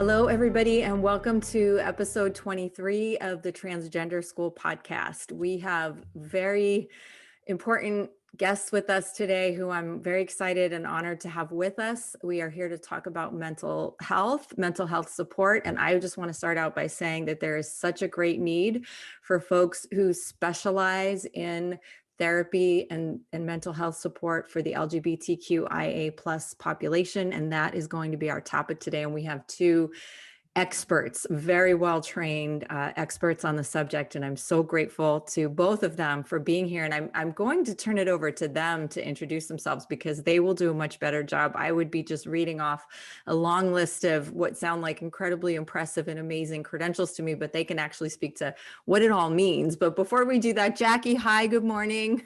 Hello, everybody, and welcome to episode 23 of the Transgender School podcast. We have very important guests with us today who I'm very excited and honored to have with us. We are here to talk about mental health support. And I just want to start out by saying that there is such a great need for folks who specialize in therapy and mental health support for the LGBTQIA plus population. And that is going to be our topic today. And we have two experts, very well-trained experts on the subject. And I'm so grateful to both of them for being here. And I'm going to turn it over to them to introduce themselves because they will do a much better job. I would be just reading off a long list of what sound like incredibly impressive and amazing credentials to me, but they can actually speak to what it all means. But before we do that, Jackie, hi, good morning.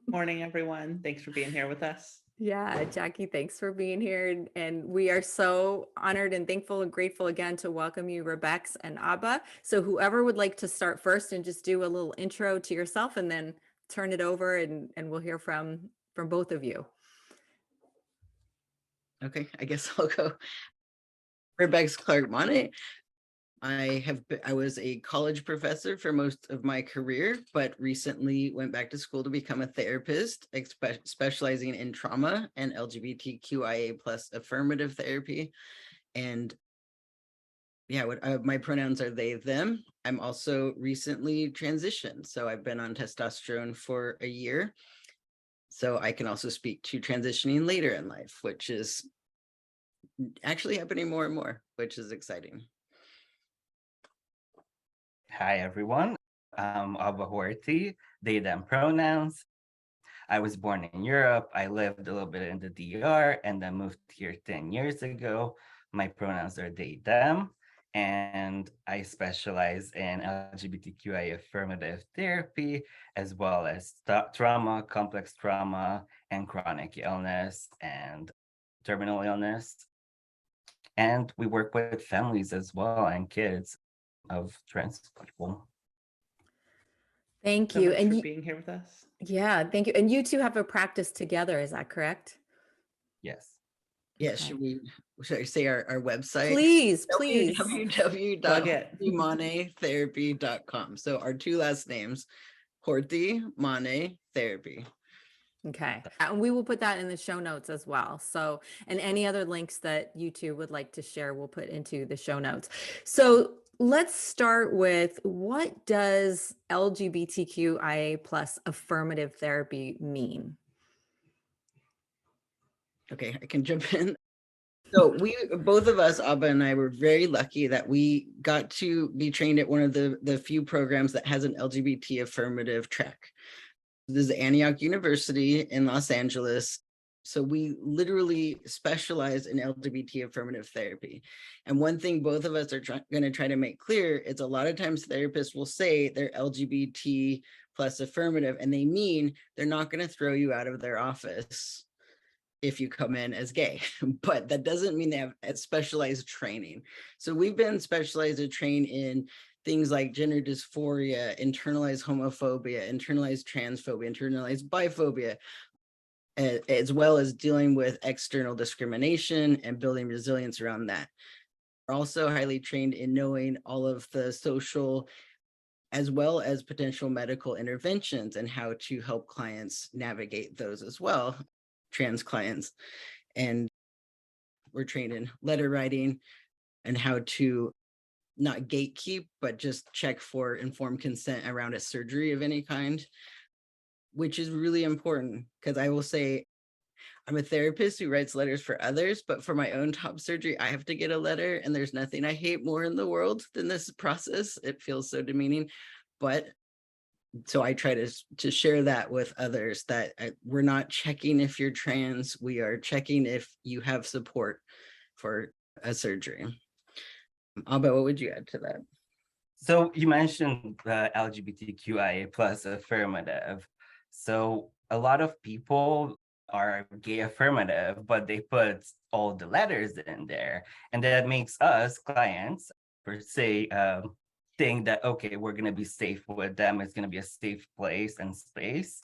Morning, everyone. Thanks for being here with us. Yeah, Jackie, thanks for being here. And we are so honored and thankful and grateful again to welcome you, Rebeks and Aba. So whoever would like to start first and just do a little intro to yourself and then turn it over and we'll hear from both of you. Okay, I guess I'll go. Rebeks Clark-Monte. I was a college professor for most of my career, but recently went back to school to become a therapist, specializing in trauma and LGBTQIA plus affirmative therapy. And yeah, my pronouns are they, them. I'm also recently transitioned. So I've been on testosterone for a year. So I can also speak to transitioning later in life, which is actually happening more and more, which is exciting. Hi, everyone. I'm Aba Horthy, they, them pronouns. I was born in Europe. I lived a little bit in the DR and then moved here 10 years ago. My pronouns are they, them, and I specialize in LGBTQIA affirmative therapy, as well as trauma, complex trauma, and chronic illness and terminal illness. And we work with families as well and kids of trans people. Thank you. So much And for being here with us. yeah, thank you. And you two have a practice together, is that correct? Yes. Yes, Okay. should I say our website? Please. www.hormonetherapy.com. So our two last names, Horthy, Mane, Therapy. Okay. And we will put that in the show notes as well. So, and any other links that you two would like to share, we'll put into the show notes. So let's start with, what does LGBTQIA plus affirmative therapy mean? Okay, I can jump in. So both of us, Aba and I, were very lucky that we got to be trained at one of the few programs that has an LGBT affirmative track. This is Antioch University in Los Angeles. So we literally specialize in LGBT affirmative therapy. And one thing both of us are going to try to make clear is a lot of times therapists will say they're LGBT plus affirmative, and they mean they're not going to throw you out of their office if you come in as gay, but that doesn't mean they have specialized training. So we've been specialized to train in things like gender dysphoria, internalized homophobia, internalized transphobia, internalized biphobia, as well as dealing with external discrimination and building resilience around that. We're also highly trained in knowing all of the social as well as potential medical interventions and how to help clients navigate those as well, trans clients. And we're trained in letter writing and how to not gatekeep, but just check for informed consent around a surgery of any kind, which is really important, because I will say I'm a therapist who writes letters for others, but for my own top surgery, I have to get a letter, and there's nothing I hate more in the world than this process. It feels so demeaning, but so I try to share that with others, that we're not checking if you're trans, we are checking if you have support for a surgery. Aba, what would you add to that? So you mentioned the LGBTQIA plus affirmative. So a lot of people are gay affirmative, but they put all the letters in there. And that makes us clients, per se, think that, okay, we're going to be safe with them. It's going to be a safe place and space.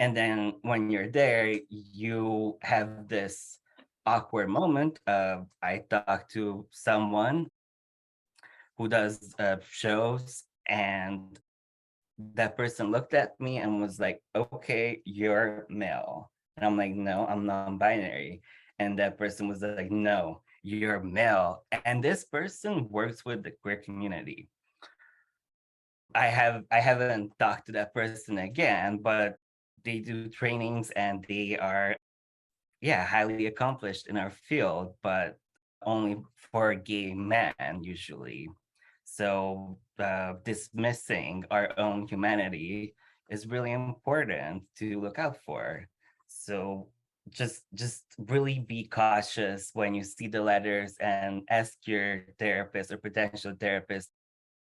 And then when you're there, you have this awkward moment. I talked to someone who does shows, and that person looked at me and was like, okay, you're male. And I'm like, no, I'm non-binary. And that person was like, no, you're male. And this person works with the queer community. I haven't talked to that person again, but they do trainings and they are, yeah, highly accomplished in our field, but only for gay men usually. So dismissing our own humanity is really important to look out for. So just really be cautious when you see the letters and ask your therapist or potential therapist,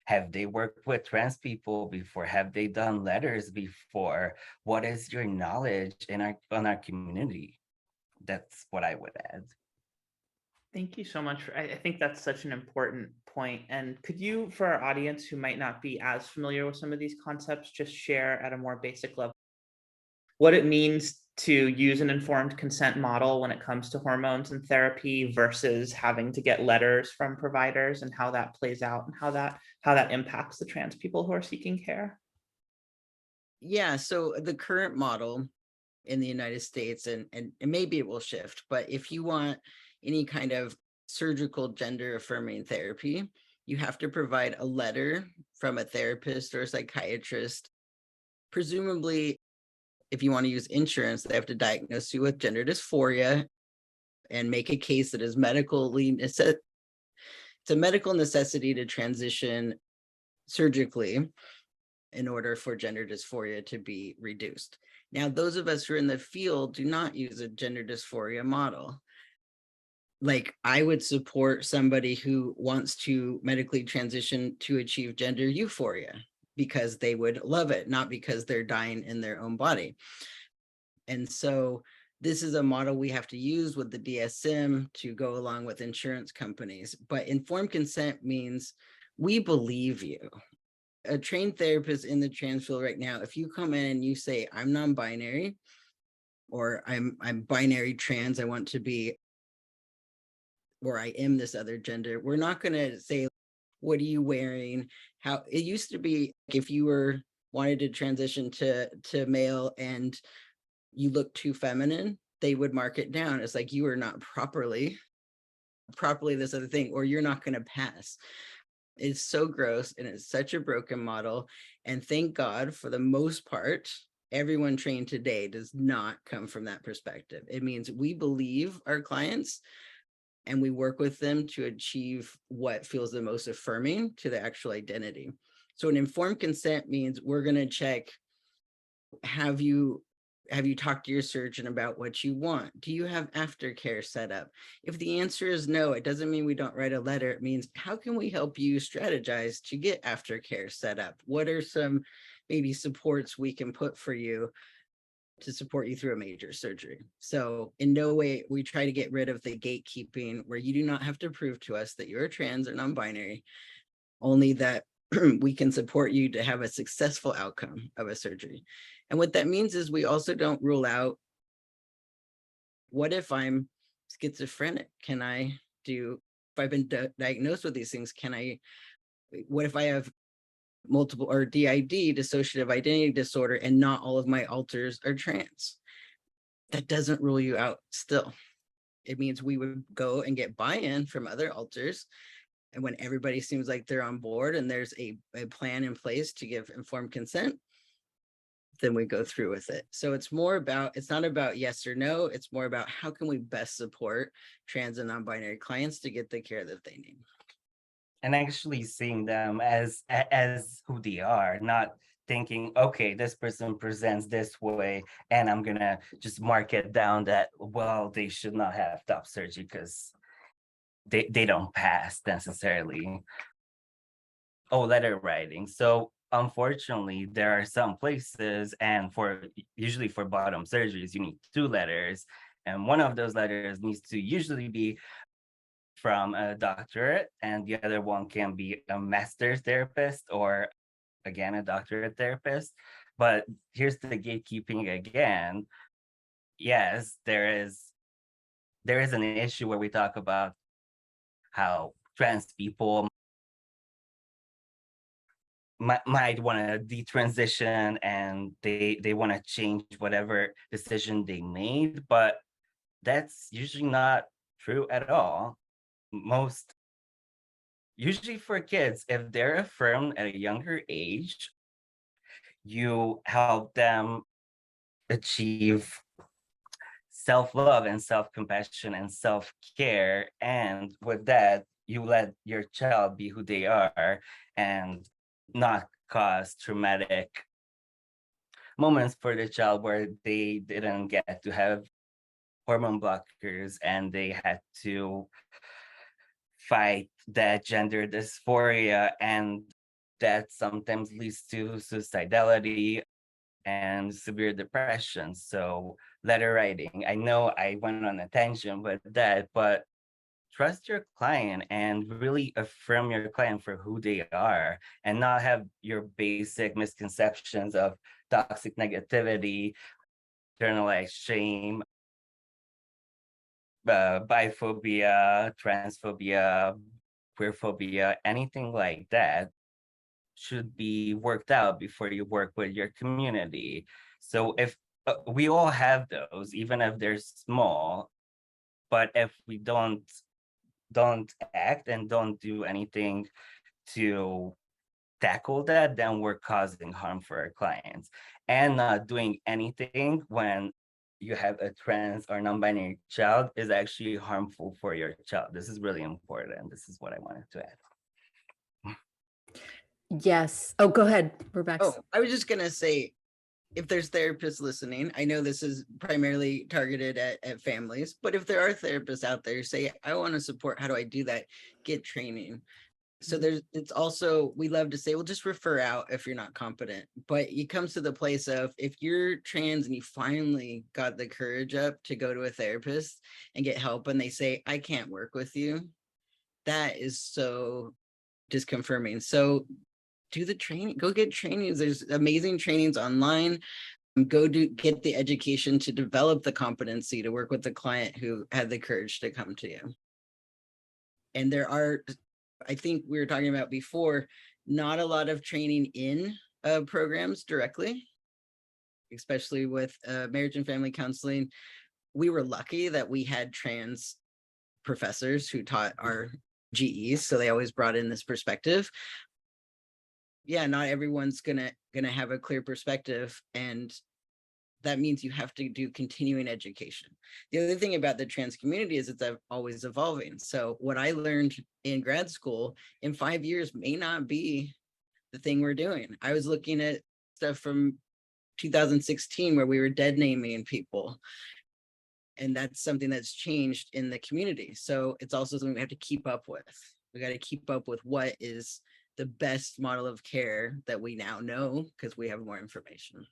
have they worked with trans people before? Have they done letters before? What is your knowledge in our community? That's what I would add. Thank you so much. I think that's such an important point. And could you, for our audience who might not be as familiar with some of these concepts, just share at a more basic level what it means to use an informed consent model when it comes to hormones and therapy versus having to get letters from providers, and how that plays out and how that impacts the trans people who are seeking care? Yeah, so the current model in the United States, and maybe it will shift, but if you want any kind of surgical gender affirming therapy, you have to provide a letter from a therapist or a psychiatrist. Presumably, if you want to use insurance, they have to diagnose you with gender dysphoria and make a case that is it's a medical necessity to transition surgically in order for gender dysphoria to be reduced. Now, those of us who are in the field do not use a gender dysphoria model. Like, I would support somebody who wants to medically transition to achieve gender euphoria because they would love it, not because they're dying in their own body. And so this is a model we have to use with the DSM to go along with insurance companies. But informed consent means we believe you. A trained therapist in the trans field right now, if you come in and you say, I'm non-binary, or I'm binary trans, I want to be, or I am this other gender, we're not going to say, what are you wearing? How it used to be, if you wanted to transition to male and you look too feminine, they would mark it down. It's like, you are not properly this other thing, or you're not going to pass. It's so gross, and it's such a broken model. And thank God, for the most part, everyone trained today does not come from that perspective. It means we believe our clients and we work with them to achieve what feels the most affirming to the actual identity. So an informed consent means we're going to check, have you talked to your surgeon about what you want? Do you have aftercare set up? If the answer is no, it doesn't mean we don't write a letter. It means, how can we help you strategize to get aftercare set up? What are some maybe supports we can put for you to support you through a major surgery? So in no way we try to get rid of the gatekeeping where you do not have to prove to us that you're trans or non-binary, only that we can support you to have a successful outcome of a surgery. And what that means is we also don't rule out, what if I'm schizophrenic? Can I do, if I've been diagnosed with these things, what if I have multiple, or DID, dissociative identity disorder, and not all of my alters are trans? That doesn't rule you out still. It means we would go and get buy-in from other alters. And when everybody seems like they're on board and there's a plan in place to give informed consent, then we go through with it. So it's not about yes or no, it's more about how can we best support trans and non-binary clients to get the care that they need. And actually seeing them as who they are, not thinking, okay, this person presents this way, and I'm gonna just mark it down that, well, they should not have top surgery because they don't pass necessarily. Oh, letter writing. So unfortunately, there are some places, and usually for bottom surgeries, you need 2 letters. And one of those letters needs to usually be from a doctorate, and the other one can be a master's therapist or, again, a doctorate therapist. But here's the gatekeeping again. Yes, there is there is an issue where we talk about how trans people might want to detransition and they want to change whatever decision they made, but that's usually not true at all. Most usually for kids, if they're affirmed at a younger age, you help them achieve self-love and self-compassion and self-care, and with that you let your child be who they are and not cause traumatic moments for the child where they didn't get to have hormone blockers and they had to fight that gender dysphoria, and that sometimes leads to suicidality and severe depression. So letter writing, I know I went on a tangent with that, but trust your client and really affirm your client for who they are and not have your basic misconceptions of toxic negativity, internalized shame, biphobia, transphobia, queerphobia, anything like that should be worked out before you work with your community. So if we all have those, even if they're small, but if we don't act and don't do anything to tackle that, then we're causing harm for our clients. And not doing anything when you have a trans or non-binary child is actually harmful for your child. This is really important. This is what I wanted to add. Yes. Oh, go ahead, Rebeks. Oh, I was just gonna say, if there's therapists listening, I know this is primarily targeted at families, but if there are therapists out there, say, I want to support, how do I do that? Get training. So it's also, we love to say, well, just refer out if you're not competent, but it comes to the place of, if you're trans and you finally got the courage up to go to a therapist and get help and they say, I can't work with you, that is so disconfirming. So do the training, go get trainings. There's amazing trainings online. Get the education to develop the competency to work with the client who had the courage to come to you. And there are, I think we were talking about before, not a lot of training in programs directly, especially with marriage and family counseling. We were lucky that we had trans professors who taught our GEs, so they always brought in this perspective. Yeah, not everyone's gonna have a clear perspective, and that means you have to do continuing education. The other thing about the trans community is it's always evolving. So what I learned in grad school in 5 years may not be the thing we're doing. I was looking at stuff from 2016 where we were dead naming people, and that's something that's changed in the community. So it's also something we have to keep up with. We got to keep up with what is the best model of care that we now know because we have more information.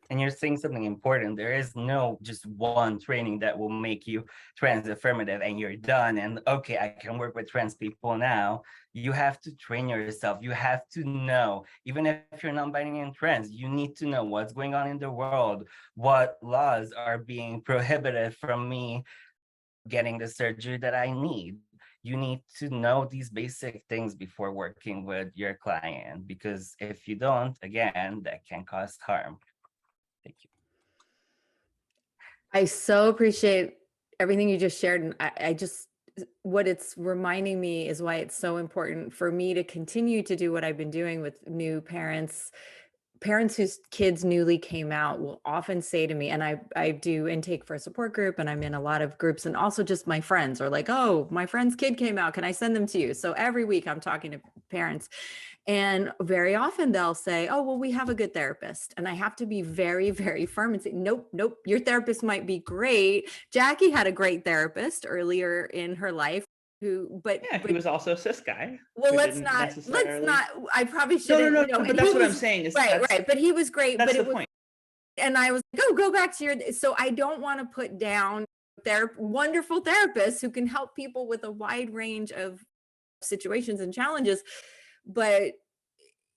And you're saying something important. There is no just one training that will make you trans affirmative and you're done and okay, I can work with trans people now. You have to train yourself. You have to know, even if you're non-binary and trans, you need to know what's going on in the world, what laws are being prohibited from me getting the surgery that I need. You need to know these basic things before working with your client, because if you don't, again, that can cause harm. Thank you. I so appreciate everything you just shared. And I just, what it's reminding me is why it's so important for me to continue to do what I've been doing with new parents. Parents whose kids newly came out will often say to me, and I do intake for a support group and I'm in a lot of groups, and also just my friends are like, oh, my friend's kid came out. Can I send them to you? So every week I'm talking to parents, and very often they'll say, oh, well, we have a good therapist. And I have to be very, very firm and say, nope, your therapist might be great. Jackie had a great therapist earlier in her life. But he was also a cis guy. Well, let's not. I probably shouldn't. No, but that's what I'm saying. Right. But he was great. That's but the point. And I was like, go back to your. So I don't want to put down wonderful therapists who can help people with a wide range of situations and challenges, but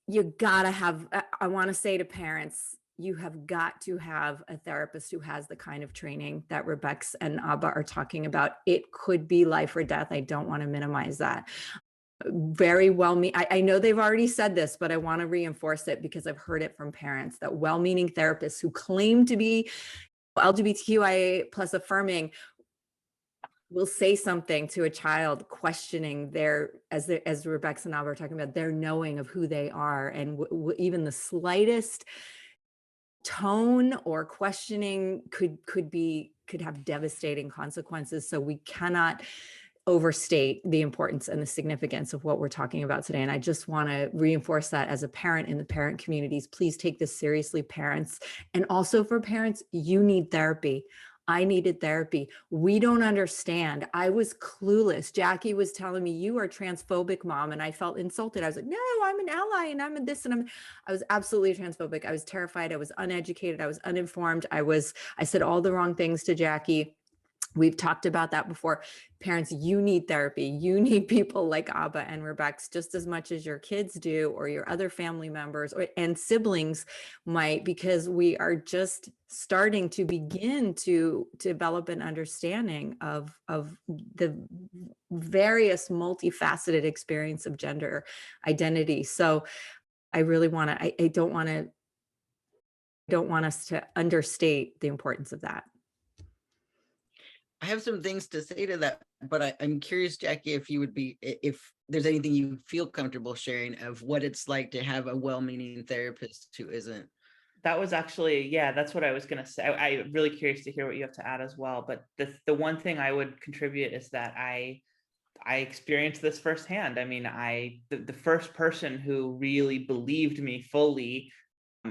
you gotta have. I want to say to parents, you have got to have a therapist who has the kind of training that Rebeks and Aba are talking about. It could be life or death. I don't want to minimize that. Very well, I know they've already said this, but I want to reinforce it because I've heard it from parents that well-meaning therapists who claim to be LGBTQIA plus affirming will say something to a child questioning their, as Rebeks and Aba are talking about, their knowing of who they are, and even the slightest tone or questioning could have devastating consequences. So we cannot overstate the importance and the significance of what we're talking about today. And I just want to reinforce that as a parent in the parent communities, please take this seriously, parents. And also for parents, you need therapy. I needed therapy. We don't understand. I was clueless. Jackie was telling me, you are transphobic, Mom. And I felt insulted. I was like, no, I'm an ally and I'm this and I was absolutely transphobic. I was terrified. I was uneducated. I was uninformed. I said all the wrong things to Jackie. We've talked about that before. Parents, you need therapy. You need people like Aba and Rebeks just as much as your kids do, or your other family members and siblings might, because we are just starting to begin to develop an understanding of the various multifaceted experience of gender identity. So I really want to, I don't want us to understate the importance of that. I have some things to say to that, but I'm curious, Jackie, if there's anything you feel comfortable sharing of what it's like to have a well-meaning therapist who isn't. That was actually, yeah, that's what I was going to say. I'm really curious to hear what you have to add as well. But the one thing I would contribute is that I experienced this firsthand. I mean, the first person who really believed me fully,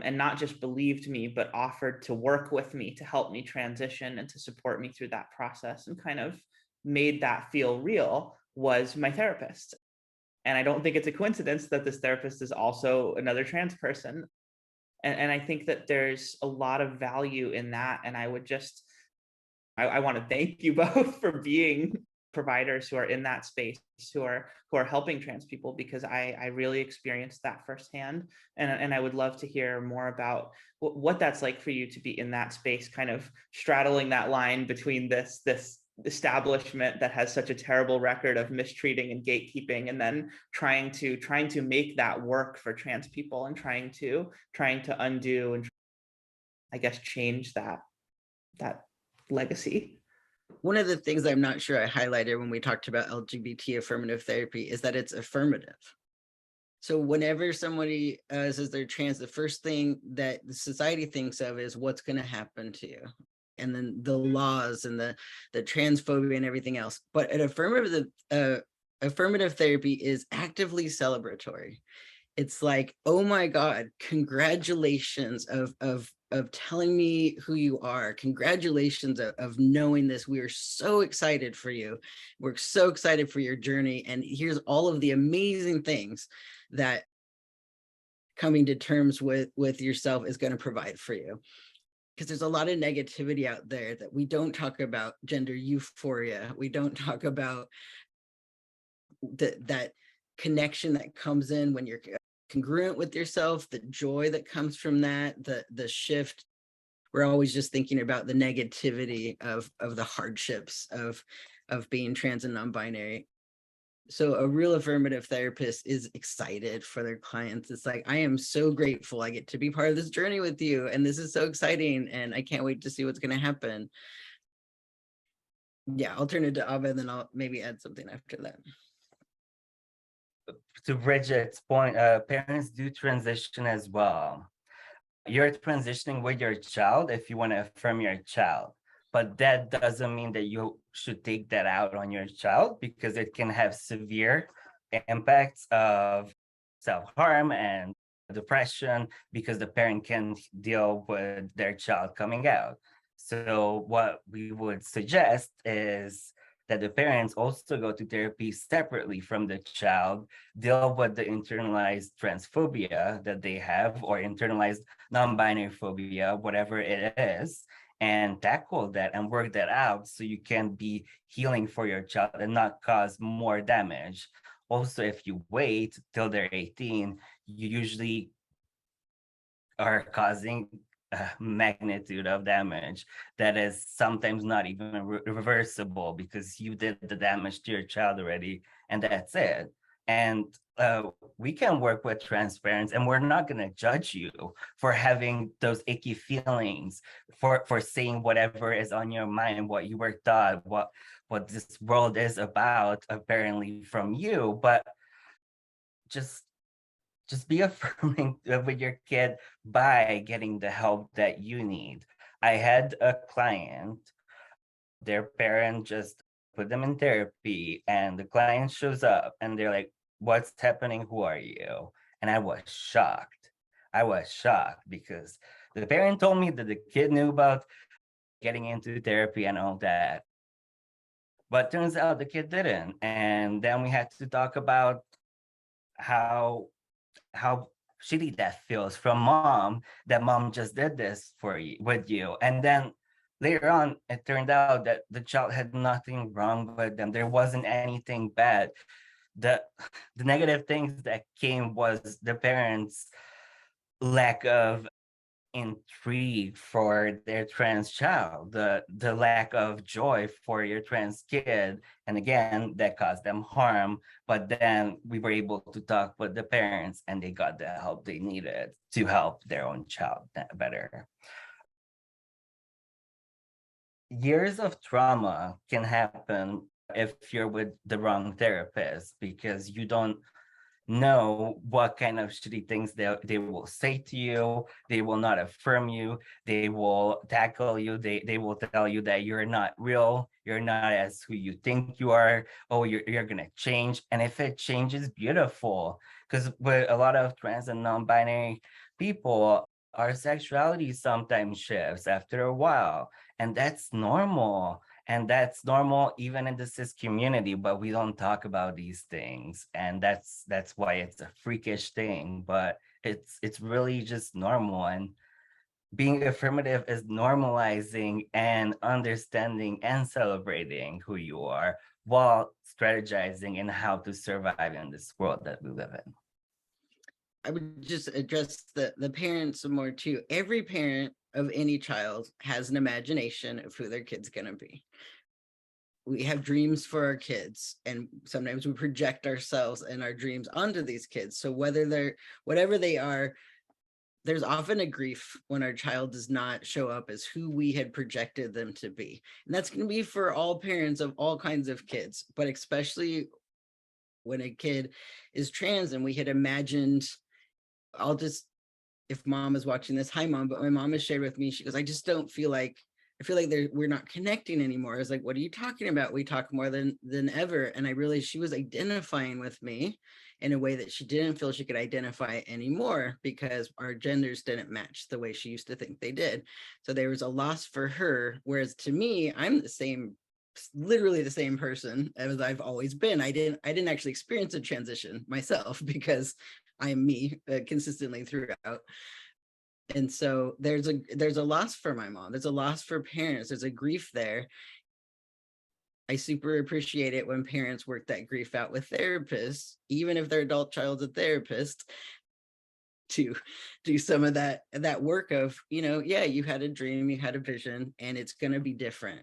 and not just believed me, but offered to work with me to help me transition and to support me through that process and kind of made that feel real, was my therapist. And I don't think it's a coincidence that this therapist is also another trans person. And I think that there's a lot of value in that. And I would just, I want to thank you both for being providers who are in that space, who are helping trans people, because I really experienced that firsthand. And I would love to hear more about what that's like for you to be in that space, kind of straddling that line between this establishment that has such a terrible record of mistreating and gatekeeping, and then trying to make that work for trans people, and trying to undo and, I guess, change that legacy. One of the things I'm not sure I highlighted when we talked about LGBT affirmative therapy is that it's affirmative. So whenever somebody says they're trans, the first thing that the society thinks of is what's going to happen to you, and then the laws and the transphobia and everything else. But an affirmative therapy is actively celebratory. It's like, oh my God, congratulations of telling me who you are. Congratulations of knowing this. We are so excited for you. We're so excited for your journey. And here's all of the amazing things that coming to terms with yourself is going to provide for you. Because there's a lot of negativity out there that we don't talk about gender euphoria. We don't talk about that connection that comes in when you're congruent with yourself, the joy that comes from that, the shift. We're always just thinking about the negativity of the hardships of being trans and non-binary. So a real affirmative therapist is excited for their clients. It's like, I am so grateful I get to be part of this journey with you, and this is so exciting, and I can't wait to see what's going to happen. Yeah, I'll turn it to Aba, and then I'll maybe add something after that. To Bridget's point, parents do transition as well. You're transitioning with your child if you want to affirm your child, but that doesn't mean that you should take that out on your child, because it can have severe impacts of self-harm and depression, because the parent can't deal with their child coming out. So what we would suggest is that the parents also go to therapy separately from the child, deal with the internalized transphobia that they have, or internalized non-binary phobia, whatever it is, and tackle that and work that out so you can be healing for your child and not cause more damage. Also, if you wait till they're 18, you usually are causing magnitude of damage that is sometimes not even reversible because you did the damage to your child already, and that's it. And we can work with transparency, and we're not going to judge you for having those icky feelings, for saying whatever is on your mind, what you were taught, what this world is about, apparently from you. But just be affirming with your kid by getting the help that you need. I had a client, their parent just put them in therapy, and the client shows up and they're like, "What's happening? Who are you?" And I was shocked. Because the parent told me that the kid knew about getting into therapy and all that. But turns out the kid didn't. And then we had to talk about how shitty that feels from mom, that mom just did this for you with you. And then later on, it turned out that the child had nothing wrong with them. There wasn't anything bad. The negative things that came was the parents' lack of intrigue for their trans child, the lack of joy for your trans kid, and again that caused them harm. But then we were able to talk with the parents, and they got the help they needed to help their own child better. Years of trauma can happen if you're with the wrong therapist, because you don't know what kind of shitty things they will say to you. They will not affirm you. They will tackle you. They will tell you that you're not real. You're not as who you think you are. Oh, you're gonna change. And if it changes, beautiful. Because with a lot of trans and non-binary people, our sexuality sometimes shifts after a while, and that's normal. And that's normal even in the cis community, but we don't talk about these things. And that's why it's a freakish thing, but it's really just normal. And being affirmative is normalizing and understanding and celebrating who you are while strategizing in how to survive in this world that we live in. I would just address the parents some more too. Every parent of any child has an imagination of who their kid's going to be. We have dreams for our kids, and sometimes we project ourselves and our dreams onto these kids. So whatever they are, there's often a grief when our child does not show up as who we had projected them to be. And that's going to be for all parents of all kinds of kids, but especially when a kid is trans and we had imagined, if mom is watching this, hi mom, but my mom has shared with me, she goes, I feel like we're not connecting anymore. I was like, what are you talking about? We talk more than ever. And I realized she was identifying with me in a way that she didn't feel she could identify anymore, because our genders didn't match the way she used to think they did. So there was a loss for her. Whereas to me, I'm literally the same person as I've always been. I didn't actually experience a transition myself because I am me consistently throughout. And so there's a loss for my mom. There's a loss for parents. There's a grief there. I super appreciate it when parents work that grief out with therapists, even if their adult child's a therapist, to do some of that work of, yeah, you had a dream, you had a vision, and it's going to be different.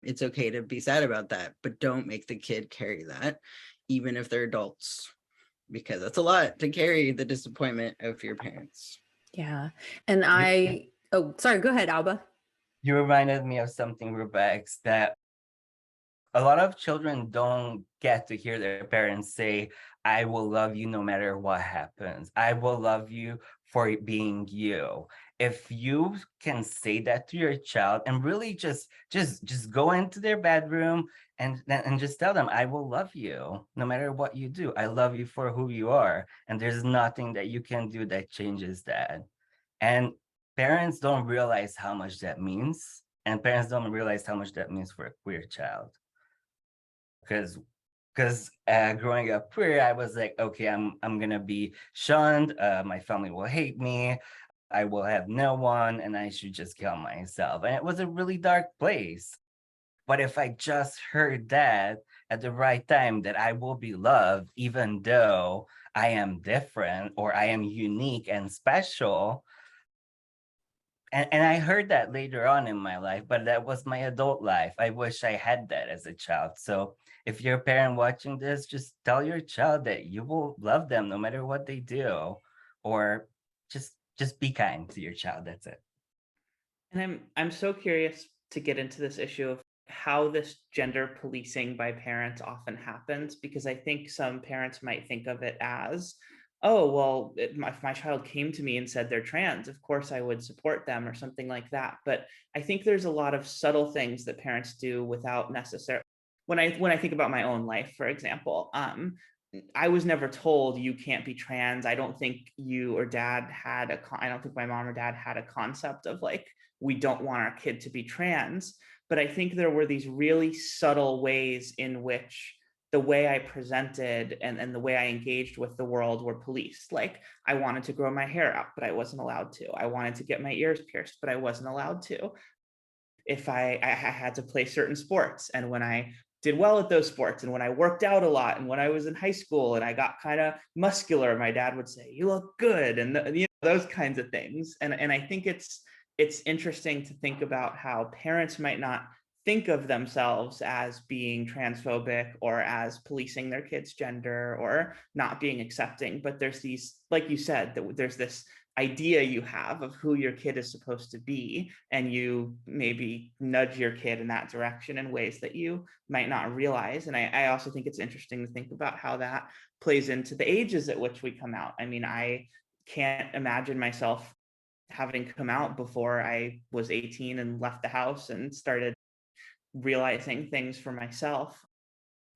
It's okay to be sad about that, but don't make the kid carry that, even if they're adults, because that's a lot to carry, the disappointment of your parents. Yeah. And sorry, go ahead, Alba. You reminded me of something, Rebeks, that a lot of children don't get to hear their parents say, I will love you no matter what happens. I will love you for being you. If you can say that to your child and really just go into their bedroom and just tell them, I will love you no matter what you do. I love you for who you are. And there's nothing that you can do that changes that. And parents don't realize how much that means. And parents don't realize how much that means for a queer child. Because growing up queer, I was like, okay, I'm gonna be shunned. My family will hate me. I will have no one, and I should just kill myself. And it was a really dark place. But if I just heard that at the right time, that I will be loved, even though I am different or I am unique and special, And I heard that later on in my life, but that was my adult life. I wish I had that as a child. So if you're a parent watching this, just tell your child that you will love them no matter what they do, or just be kind to your child. That's it. And I'm so curious to get into this issue of how this gender policing by parents often happens, because I think some parents might think of it as, oh, well, if my child came to me and said they're trans, of course I would support them or something like that. But I think there's a lot of subtle things that parents do without necessarily. When I think about my own life, for example, I was never told you can't be trans. I don't think you or dad had I don't think my mom or dad had a concept of like, we don't want our kid to be trans. But I think there were these really subtle ways in which the way I presented and the way I engaged with the world were policed. Like I wanted to grow my hair out, but I wasn't allowed to. I wanted to get my ears pierced, but I wasn't allowed to. If I had to play certain sports, and when I did well at those sports, and when I worked out a lot, and when I was in high school and I got kind of muscular, my dad would say, "You look good," and those kinds of things. And I think it's interesting to think about how parents might not think of themselves as being transphobic or as policing their kids' gender or not being accepting, but there's these, like you said, that there's this idea you have of who your kid is supposed to be, and you maybe nudge your kid in that direction in ways that you might not realize. And I also think it's interesting to think about how that plays into the ages at which we come out. I mean, I can't imagine myself having come out before I was 18 and left the house and started realizing things for myself.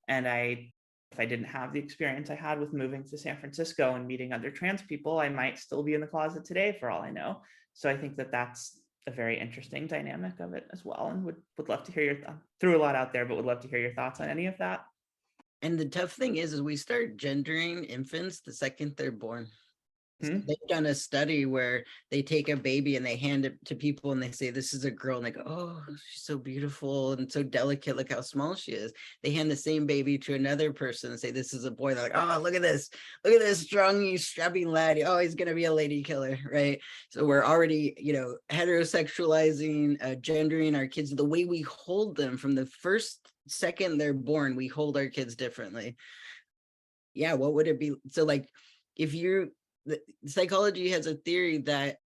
And if I didn't have the experience I had with moving to San Francisco and meeting other trans people, I might still be in the closet today for all I know. So I think that that's a very interesting dynamic of it as well, and would love to hear your threw a lot out there, but would love to hear your thoughts on any of that. And the tough thing is we start gendering infants the second they're born. They've done a study where they take a baby and they hand it to people and they say, "This is a girl," and they go, "Oh, she's so beautiful and so delicate. Look how small she is." They hand the same baby to another person and say, "This is a boy." They're like, "Oh, look at this strong, strapping lad. Oh, he's gonna be a lady killer," right? So we're already, heterosexualizing, gendering our kids. The way we hold them from the first second they're born, we hold our kids differently. Yeah, what would it be? So, like, if you're the psychology has a theory that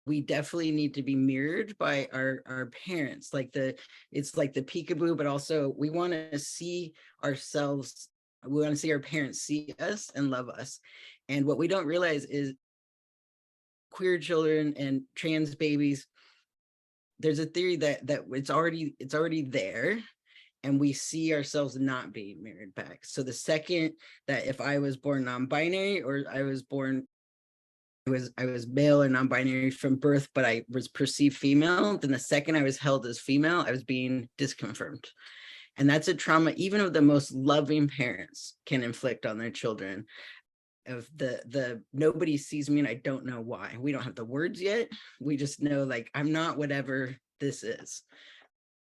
we definitely need to be mirrored by our parents. It's like the peekaboo, but also we want to see ourselves. We want to see our parents see us and love us. And what we don't realize is queer children and trans babies, there's a theory that it's already there, and we see ourselves not being mirrored back. So the second that if I was born non-binary, or I was male or non-binary from birth, but I was perceived female, then the second I was held as female, I was being disconfirmed. And that's a trauma even of the most loving parents can inflict on their children. Of the nobody sees me and I don't know why. We don't have the words yet. We just know, like, I'm not whatever this is.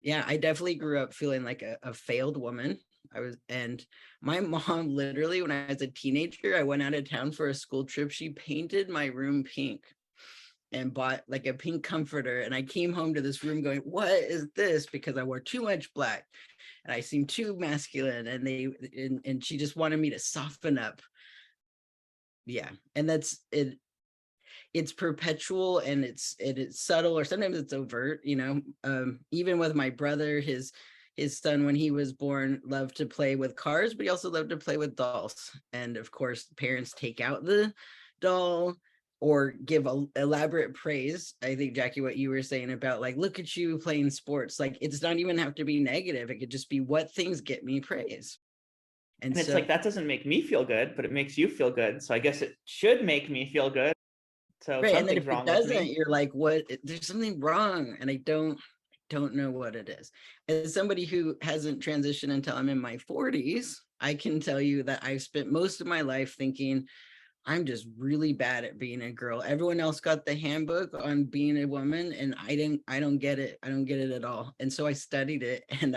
Yeah, I definitely grew up feeling like a failed woman. And my mom, literally, when I was a teenager, I went out of town for a school trip. She painted my room pink and bought like a pink comforter. And I came home to this room going, "What is this?" Because I wore too much black and I seemed too masculine. And she just wanted me to soften up. Yeah. And that's it. It's perpetual, and it's subtle, or sometimes it's overt. Even with my brother, his son, when he was born, loved to play with cars, but he also loved to play with dolls. And of course, parents take out the doll or give elaborate praise. I think, Jackie, what you were saying about, like, look at you playing sports, like, it's not even have to be negative. It could just be, what things get me praise. And it's like, that doesn't make me feel good, but it makes you feel good. So I guess it should make me feel good. So right, and then something's if it wrong with doesn't, me. you're like, what? There's something wrong, and I don't know what it is. As somebody who hasn't transitioned until I'm in my 40s, I can tell you that I've spent most of my life thinking, I'm just really bad at being a girl. Everyone else got the handbook on being a woman, and I don't get it. I don't get it at all. And so I studied it, and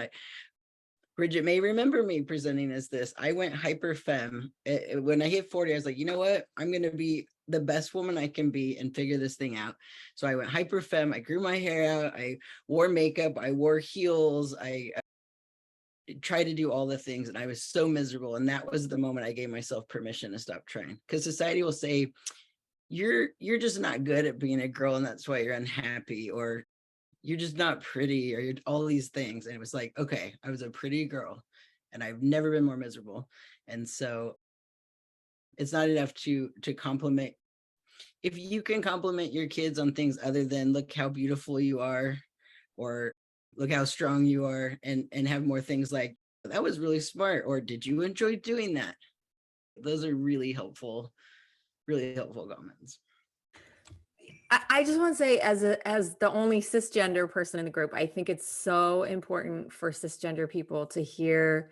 Bridget may remember me presenting as this. I went hyper femme. When I hit 40, I was like, you know what? I'm going to be the best woman I can be and figure this thing out. So I went hyper femme. I grew my hair out. I wore makeup. I wore heels. I tried to do all the things, and I was so miserable. And that was the moment I gave myself permission to stop trying, because society will say, you're just not good at being a girl, and that's why you're unhappy, or you're just not pretty, or you're all these things. And it was like, okay, I was a pretty girl and I've never been more miserable. And so it's not enough to compliment. If you can compliment your kids on things other than look how beautiful you are, or look how strong you are, and have more things like, that was really smart, or did you enjoy doing that? Those are really helpful comments. I just want to say, as the only cisgender person in the group, I think it's so important for cisgender people to hear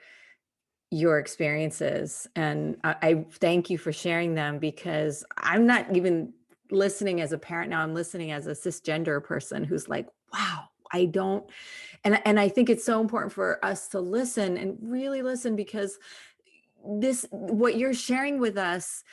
your experiences. And I thank you for sharing them, because I'm not even listening as a parent now. I'm listening as a cisgender person who's like, wow, I don't. And I think it's so important for us to listen, and really listen, because what you're sharing with us,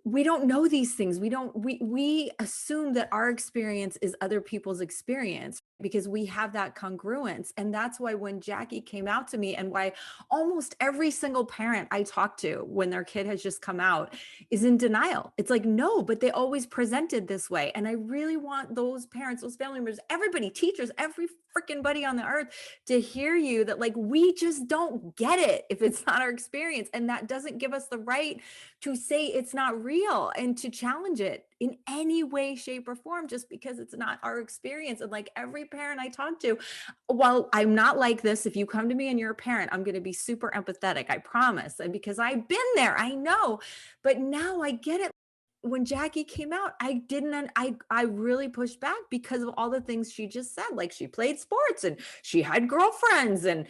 we don't know these things. We assume that our experience is other people's experience, because we have that congruence. And that's why when Jackie came out to me, and why almost every single parent I talk to when their kid has just come out is in denial. It's like, no, but they always presented this way. And I really want those parents, those family members, everybody, teachers, every freaking buddy on the earth, to hear you, that like, we just don't get it if it's not our experience. And that doesn't give us the right to say it's not real, and to challenge it in any way, shape, or form, just because it's not our experience. And like, every parent I talk to, while I'm not like this, if you come to me and you're a parent, I'm going to be super empathetic, I promise. And because I've been there, I know. But now I get it. When Jackie came out, I really pushed back because of all the things she just said. Like, she played sports and she had girlfriends, and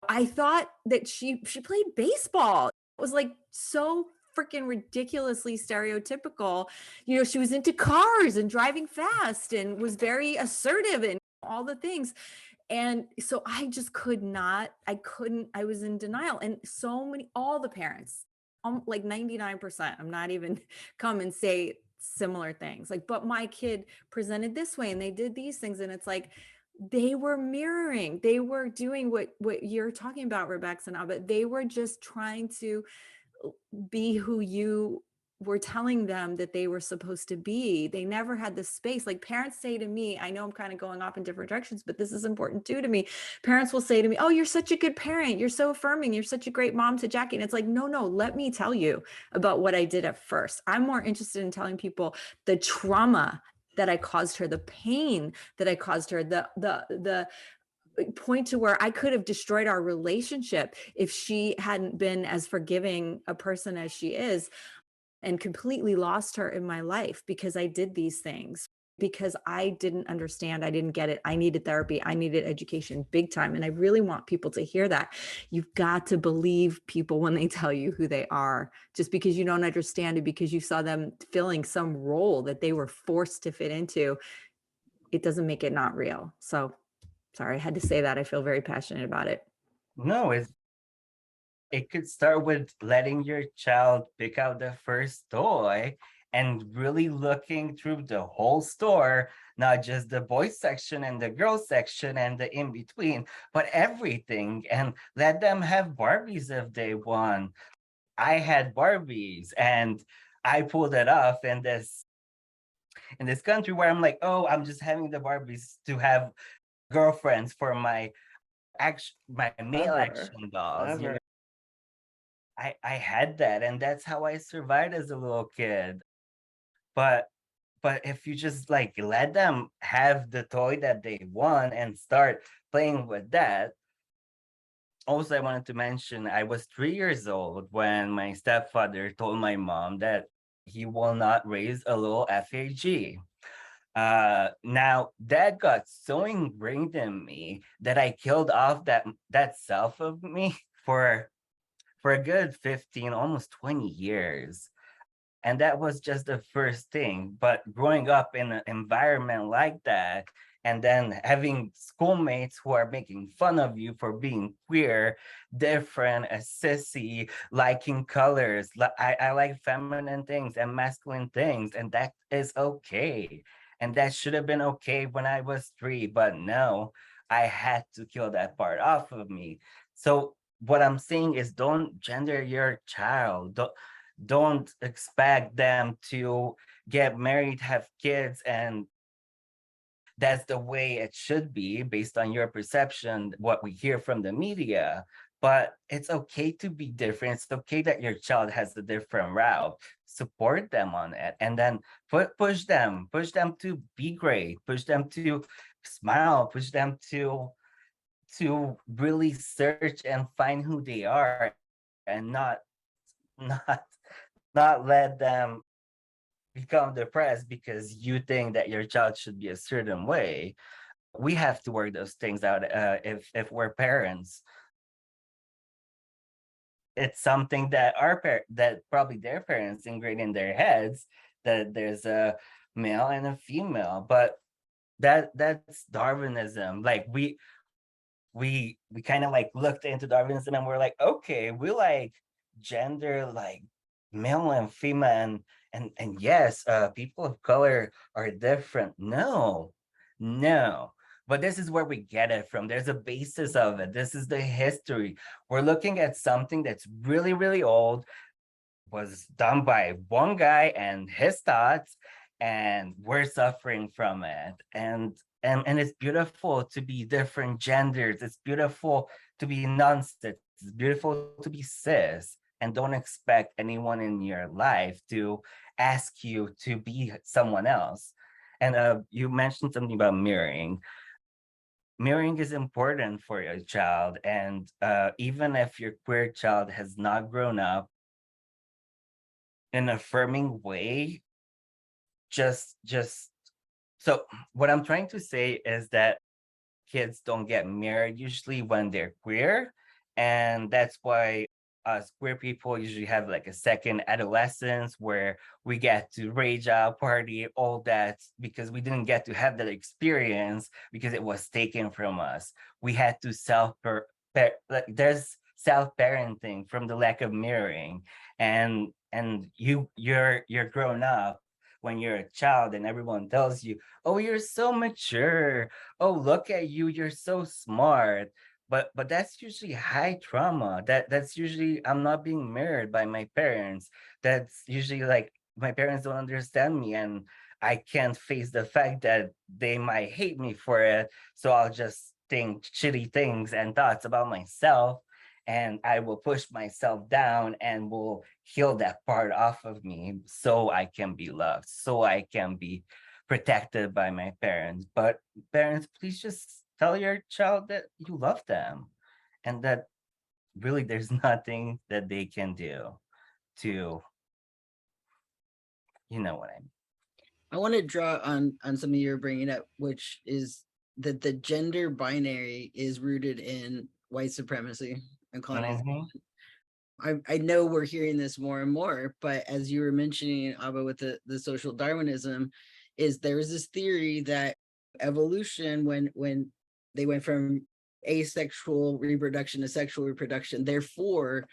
I thought that she played baseball. It was like so freaking ridiculously stereotypical. You know, she was into cars and driving fast and was very assertive and all the things. And so I just I was in denial. And all the parents, like 99%, I'm not even come and say similar things. Like, but my kid presented this way and they did these things. And it's like, they were mirroring, they were doing what you're talking about, Rebeks and Aba. They were just trying to be who you were telling them that they were supposed to be. They never had the space. Like, parents say to me, I know I'm kind of going off in different directions, but this is important too to me. Parents will say to me, oh, you're such a good parent, you're so affirming, you're such a great mom to Jackie. And it's like, no, let me tell you about what I did at first. I'm more interested in telling people the trauma that I caused her, the pain that I caused her, the point to where I could have destroyed our relationship if she hadn't been as forgiving a person as she is, and completely lost her in my life because I did these things, because I didn't understand. I didn't get it. I needed therapy. I needed education big time. And I really want people to hear that. You've got to believe people when they tell you who they are. Just because you don't understand it, because you saw them filling some role that they were forced to fit into, it doesn't make it not real. So sorry, I had to say that. I feel very passionate about it. No, it could start with letting your child pick out the first toy and really looking through the whole store, not just the boys section and the girls section and the in between, but everything, and let them have Barbies if they want. I had Barbies and I pulled it off in this country where I'm like, oh, I'm just having the Barbies to have girlfriends for my male action dolls. You know? I had that, and that's how I survived as a little kid. But if you just like let them have the toy that they want and start playing with that. Also, I wanted to mention I was 3 years old when my stepfather told my mom that he will not raise a little FAG. Now that got so ingrained in me that I killed off that self of me for a good 15, almost 20 years. And that was just the first thing. But growing up in an environment like that, and then having schoolmates who are making fun of you for being queer, different, a sissy, liking colors. I like feminine things and masculine things, and that is okay. And that should have been okay when I was 3, but no, I had to kill that part off of me. So what I'm saying is, don't gender your child. Don't expect them to get married, have kids, and that's the way it should be based on your perception, what we hear from the media. But it's okay to be different. It's okay that your child has a different route. Support them on it, and then push them to be great, push them to smile, push them to really search and find who they are, and not not let them become depressed because you think that your child should be a certain way. We have to work those things out. If we're parents, it's something that that probably their parents ingrained in their heads, that there's a male and a female. But that's Darwinism. Like we kind of like looked into Darwinism, and we're like, okay, we like gender, like male and female, and yes, people of color are different. No, but this is where we get it from. There's a basis of it. This is the history. We're looking at something that's really, really old, was done by one guy and his thoughts, and we're suffering from it. And it's beautiful to be different genders. It's beautiful to be non-cis. It's beautiful to be cis. And don't expect anyone in your life to ask you to be someone else. And you mentioned something about mirroring. Mirroring is important for your child. And even if your queer child has not grown up in an affirming way, just so what I'm trying to say is that kids don't get married usually when they're queer, and that's why us queer people usually have like a second adolescence where we get to rage out, party, all that, because we didn't get to have that experience because it was taken from us. We had to like there's self-parenting from the lack of mirroring, and you're grown up when you're a child, and everyone tells you, oh, you're so mature, oh, look at you, you're so smart. But that's usually high trauma. That's usually, I'm not being mirrored by my parents. That's usually like my parents don't understand me, and I can't face the fact that they might hate me for it. So I'll just think shitty things and thoughts about myself, and I will push myself down and will heal that part off of me so I can be loved, so I can be protected by my parents. But parents, please just tell your child that you love them, and that really there's nothing that they can do to, you know what I mean. I want to draw on something you're bringing up, which is that the gender binary is rooted in white supremacy and colonization. I know we're hearing this more and more, but as you were mentioning, Abba, with the social Darwinism, is there is this theory that evolution, when they went from asexual reproduction to sexual reproduction, therefore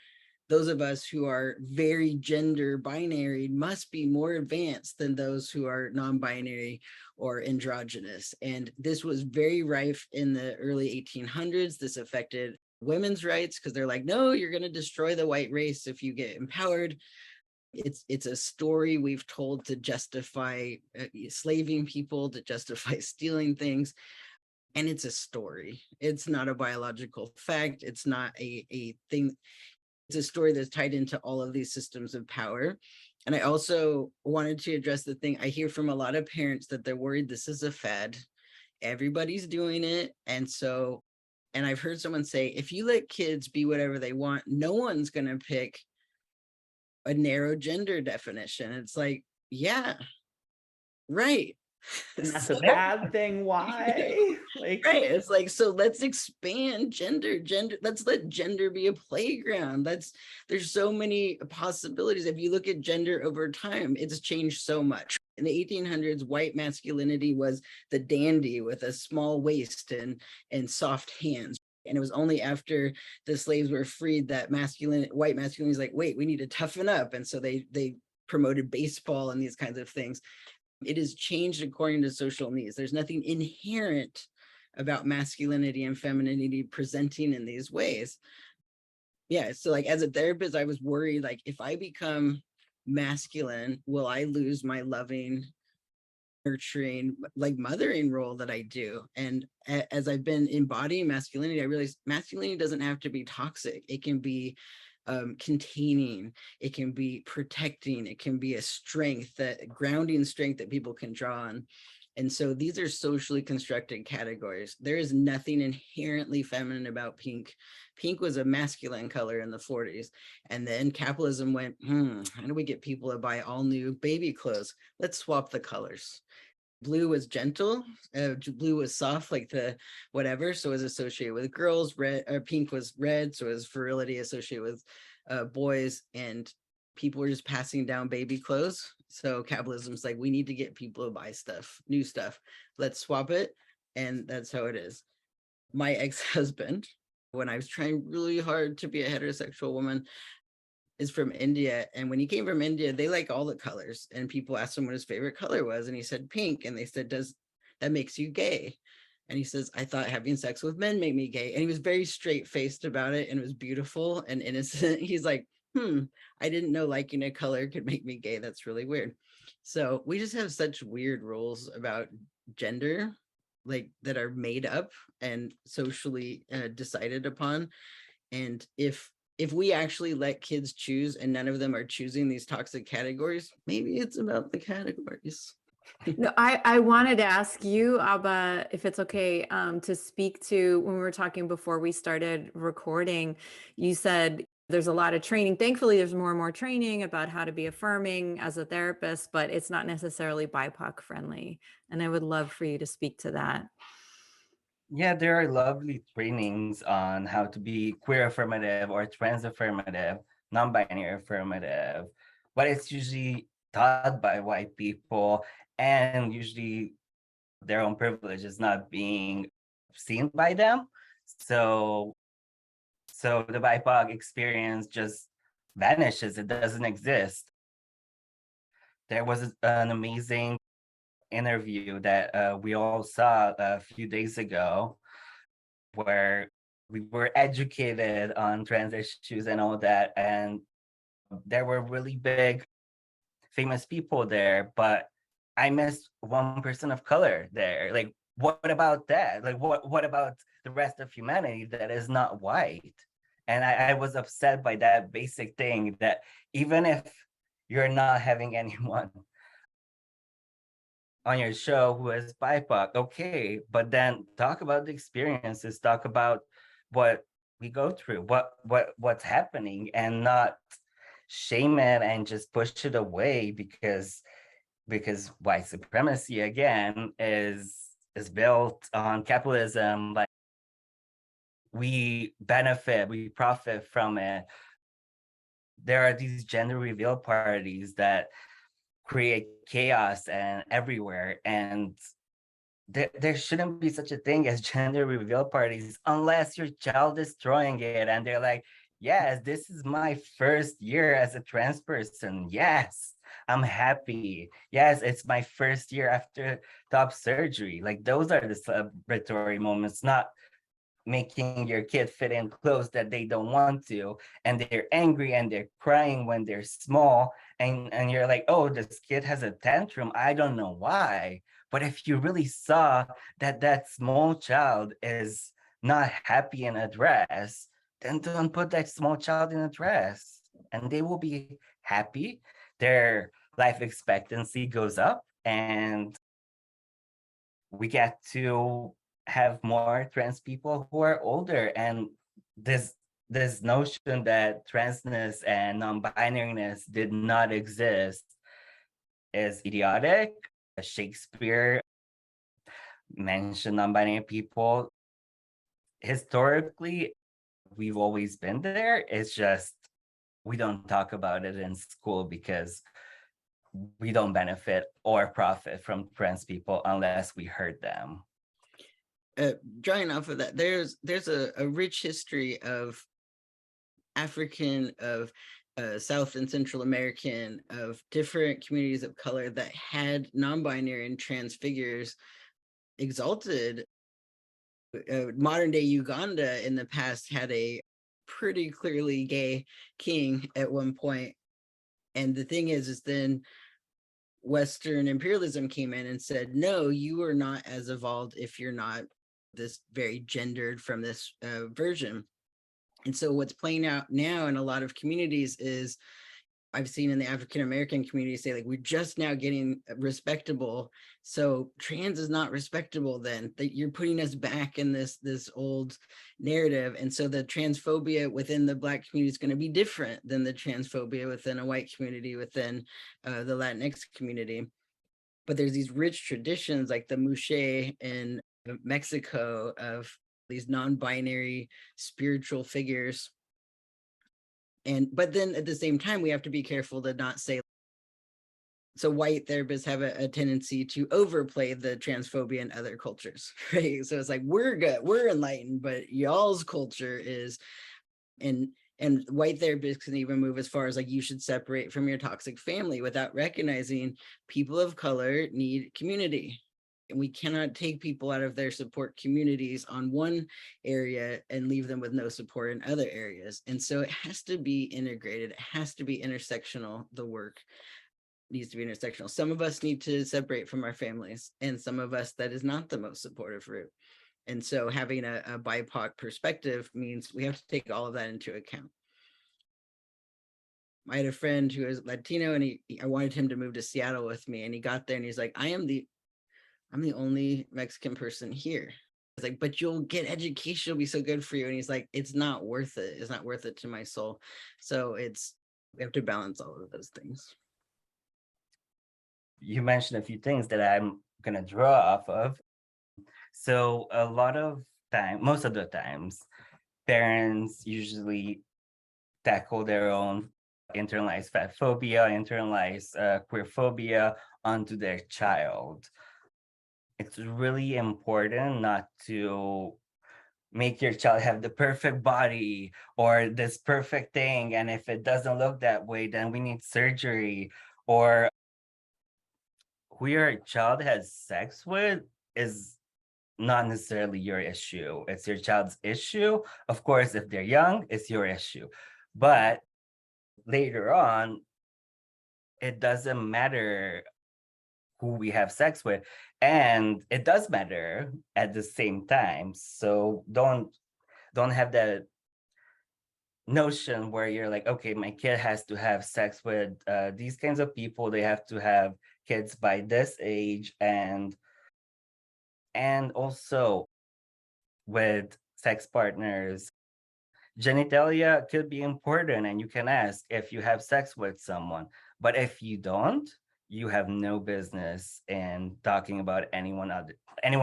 those of us who are very gender binary must be more advanced than those who are non-binary or androgynous. And this was very rife in the early 1800s. This affected women's rights because they're like, no, you're going to destroy the white race if you get empowered. It's a story we've told to justify slaving people, to justify stealing things. And it's a story. It's not a biological fact. It's not a thing. It's a story that's tied into all of these systems of power. And I also wanted to address the thing I hear from a lot of parents, that they're worried this is a fad. Everybody's doing it. And I've heard someone say, if you let kids be whatever they want, no one's going to pick a narrow gender definition. It's like, yeah, right. And that's a bad thing. Why? Like, right. It's like, so let's expand gender. Let's let gender be a playground. There's so many possibilities. If you look at gender over time, it's changed so much. In the 1800s, white masculinity was the dandy with a small waist and soft hands. And it was only after the slaves were freed that white masculinity is like, wait, we need to toughen up. And so they promoted baseball and these kinds of things. It is changed according to social needs. There's nothing inherent about masculinity and femininity presenting in these ways. Yeah, so like as a therapist, I was worried, like if I become masculine, will I lose my loving, nurturing, like mothering role that I do? And as I've been embodying masculinity, I realized masculinity doesn't have to be toxic. It can be containing, it can be protecting, it can be a strength, that grounding strength that people can draw on. And so these are socially constructed categories. There is nothing inherently feminine about pink. Pink was a masculine color in the 40s. And then capitalism went, how do we get people to buy all new baby clothes? Let's swap the colors. Blue was gentle, blue was soft, like the whatever, so it was associated with girls. Red, pink was red, so it was virility associated with boys, and people were just passing down baby clothes. So capitalism's like, we need to get people to buy stuff, new stuff. Let's swap it, and that's how it is. My ex-husband, when I was trying really hard to be a heterosexual woman, is from India. And when he came from India, they like all the colors. And people asked him what his favorite color was. And he said pink. And they said, does that makes you gay? And he says, I thought having sex with men made me gay. And he was very straight faced about it. And it was beautiful and innocent. He's like, I didn't know liking a color could make me gay. That's really weird. So we just have such weird rules about gender, like that are made up and socially decided upon. And if we actually let kids choose and none of them are choosing these toxic categories, maybe it's about the categories. No, I wanted to ask you, Aba, if it's okay, to speak to when we were talking before we started recording. You said there's a lot of training. Thankfully, there's more and more training about how to be affirming as a therapist, but it's not necessarily BIPOC friendly. And I would love for you to speak to that. Yeah, there are lovely trainings on how to be queer affirmative or trans affirmative, non-binary affirmative, but it's usually taught by white people, and usually their own privilege is not being seen by them. So the BIPOC experience just vanishes. It doesn't exist. There was an amazing interview that we all saw a few days ago, where we were educated on trans issues and all that, and there were really big famous people there, but I missed one person of color there. Like, what about that? Like, what about the rest of humanity that is not white? And I was upset by that basic thing, that even if you're not having anyone on your show who is BIPOC, okay, but then talk about the experiences, talk about what we go through, what's happening, and not shame it and just push it away because white supremacy again is built on capitalism. Like, we profit from it. There are these gender reveal parties that create chaos and everywhere, and there shouldn't be such a thing as gender reveal parties unless your child is throwing it and they're like, yes, this is my first year as a trans person. Yes, I'm happy. Yes, it's my first year after top surgery. Like, those are the celebratory moments, not making your kid fit in clothes that they don't want to, and they're angry and they're crying when they're small, and you're like, oh, this kid has a tantrum, I don't know why. But if you really saw that small child is not happy in a dress, then don't put that small child in a dress, and they will be happy. Their life expectancy goes up, and we get to have more trans people who are older. And this notion that transness and non-binariness did not exist is idiotic. Shakespeare mentioned non-binary people. Historically, we've always been there. It's just we don't talk about it in school because we don't benefit or profit from trans people unless we hurt them. Drawing off of that, there's a rich history of African, of South and Central American, of different communities of color that had non-binary and trans figures exalted. Modern day Uganda in the past had a pretty clearly gay king at one point. And the thing is then Western imperialism came in and said, no, you are not as evolved if you're not this very gendered from this version. And so what's playing out now in a lot of communities is, I've seen in the African American community say, like, we're just now getting respectable. So trans is not respectable then, that you're putting us back in this old narrative. And so the transphobia within the Black community is going to be different than the transphobia within a white community, within the Latinx community. But there's these rich traditions like the Mushe in Mexico of these non-binary spiritual figures. But then at the same time, we have to be careful to not say, so white therapists have a tendency to overplay the transphobia in other cultures, right? So it's like, we're good, we're enlightened, but y'all's culture is, and white therapists can even move as far as like, you should separate from your toxic family, without recognizing people of color need community. And we cannot take people out of their support communities on one area and leave them with no support in other areas. And so it has to be integrated. It has to be intersectional. The work needs to be intersectional. Some of us need to separate from our families, and some of us, that is not the most supportive route. And so having a BIPOC perspective means we have to take all of that into account. I had a friend who is Latino, and I wanted him to move to Seattle with me, and he got there and he's like, I'm the only Mexican person here. I was like, but you'll get education, it'll be so good for you. And he's like, it's not worth it. It's not worth it to my soul. So we have to balance all of those things. You mentioned a few things that I'm going to draw off of. So a lot of time, most of the times, parents usually tackle their own internalized fat phobia, internalized queer phobia onto their child. It's really important not to make your child have the perfect body or this perfect thing. And if it doesn't look that way, then we need surgery. Or who your child has sex with is not necessarily your issue. It's your child's issue. Of course, if they're young, it's your issue. But later on, it doesn't matter who we have sex with, and it does matter at the same time. So don't have that notion where you're like, okay, my kid has to have sex with these kinds of people, they have to have kids by this age. And also with sex partners, genitalia could be important, and you can ask if you have sex with someone. But if you don't, you have no business in talking about anyone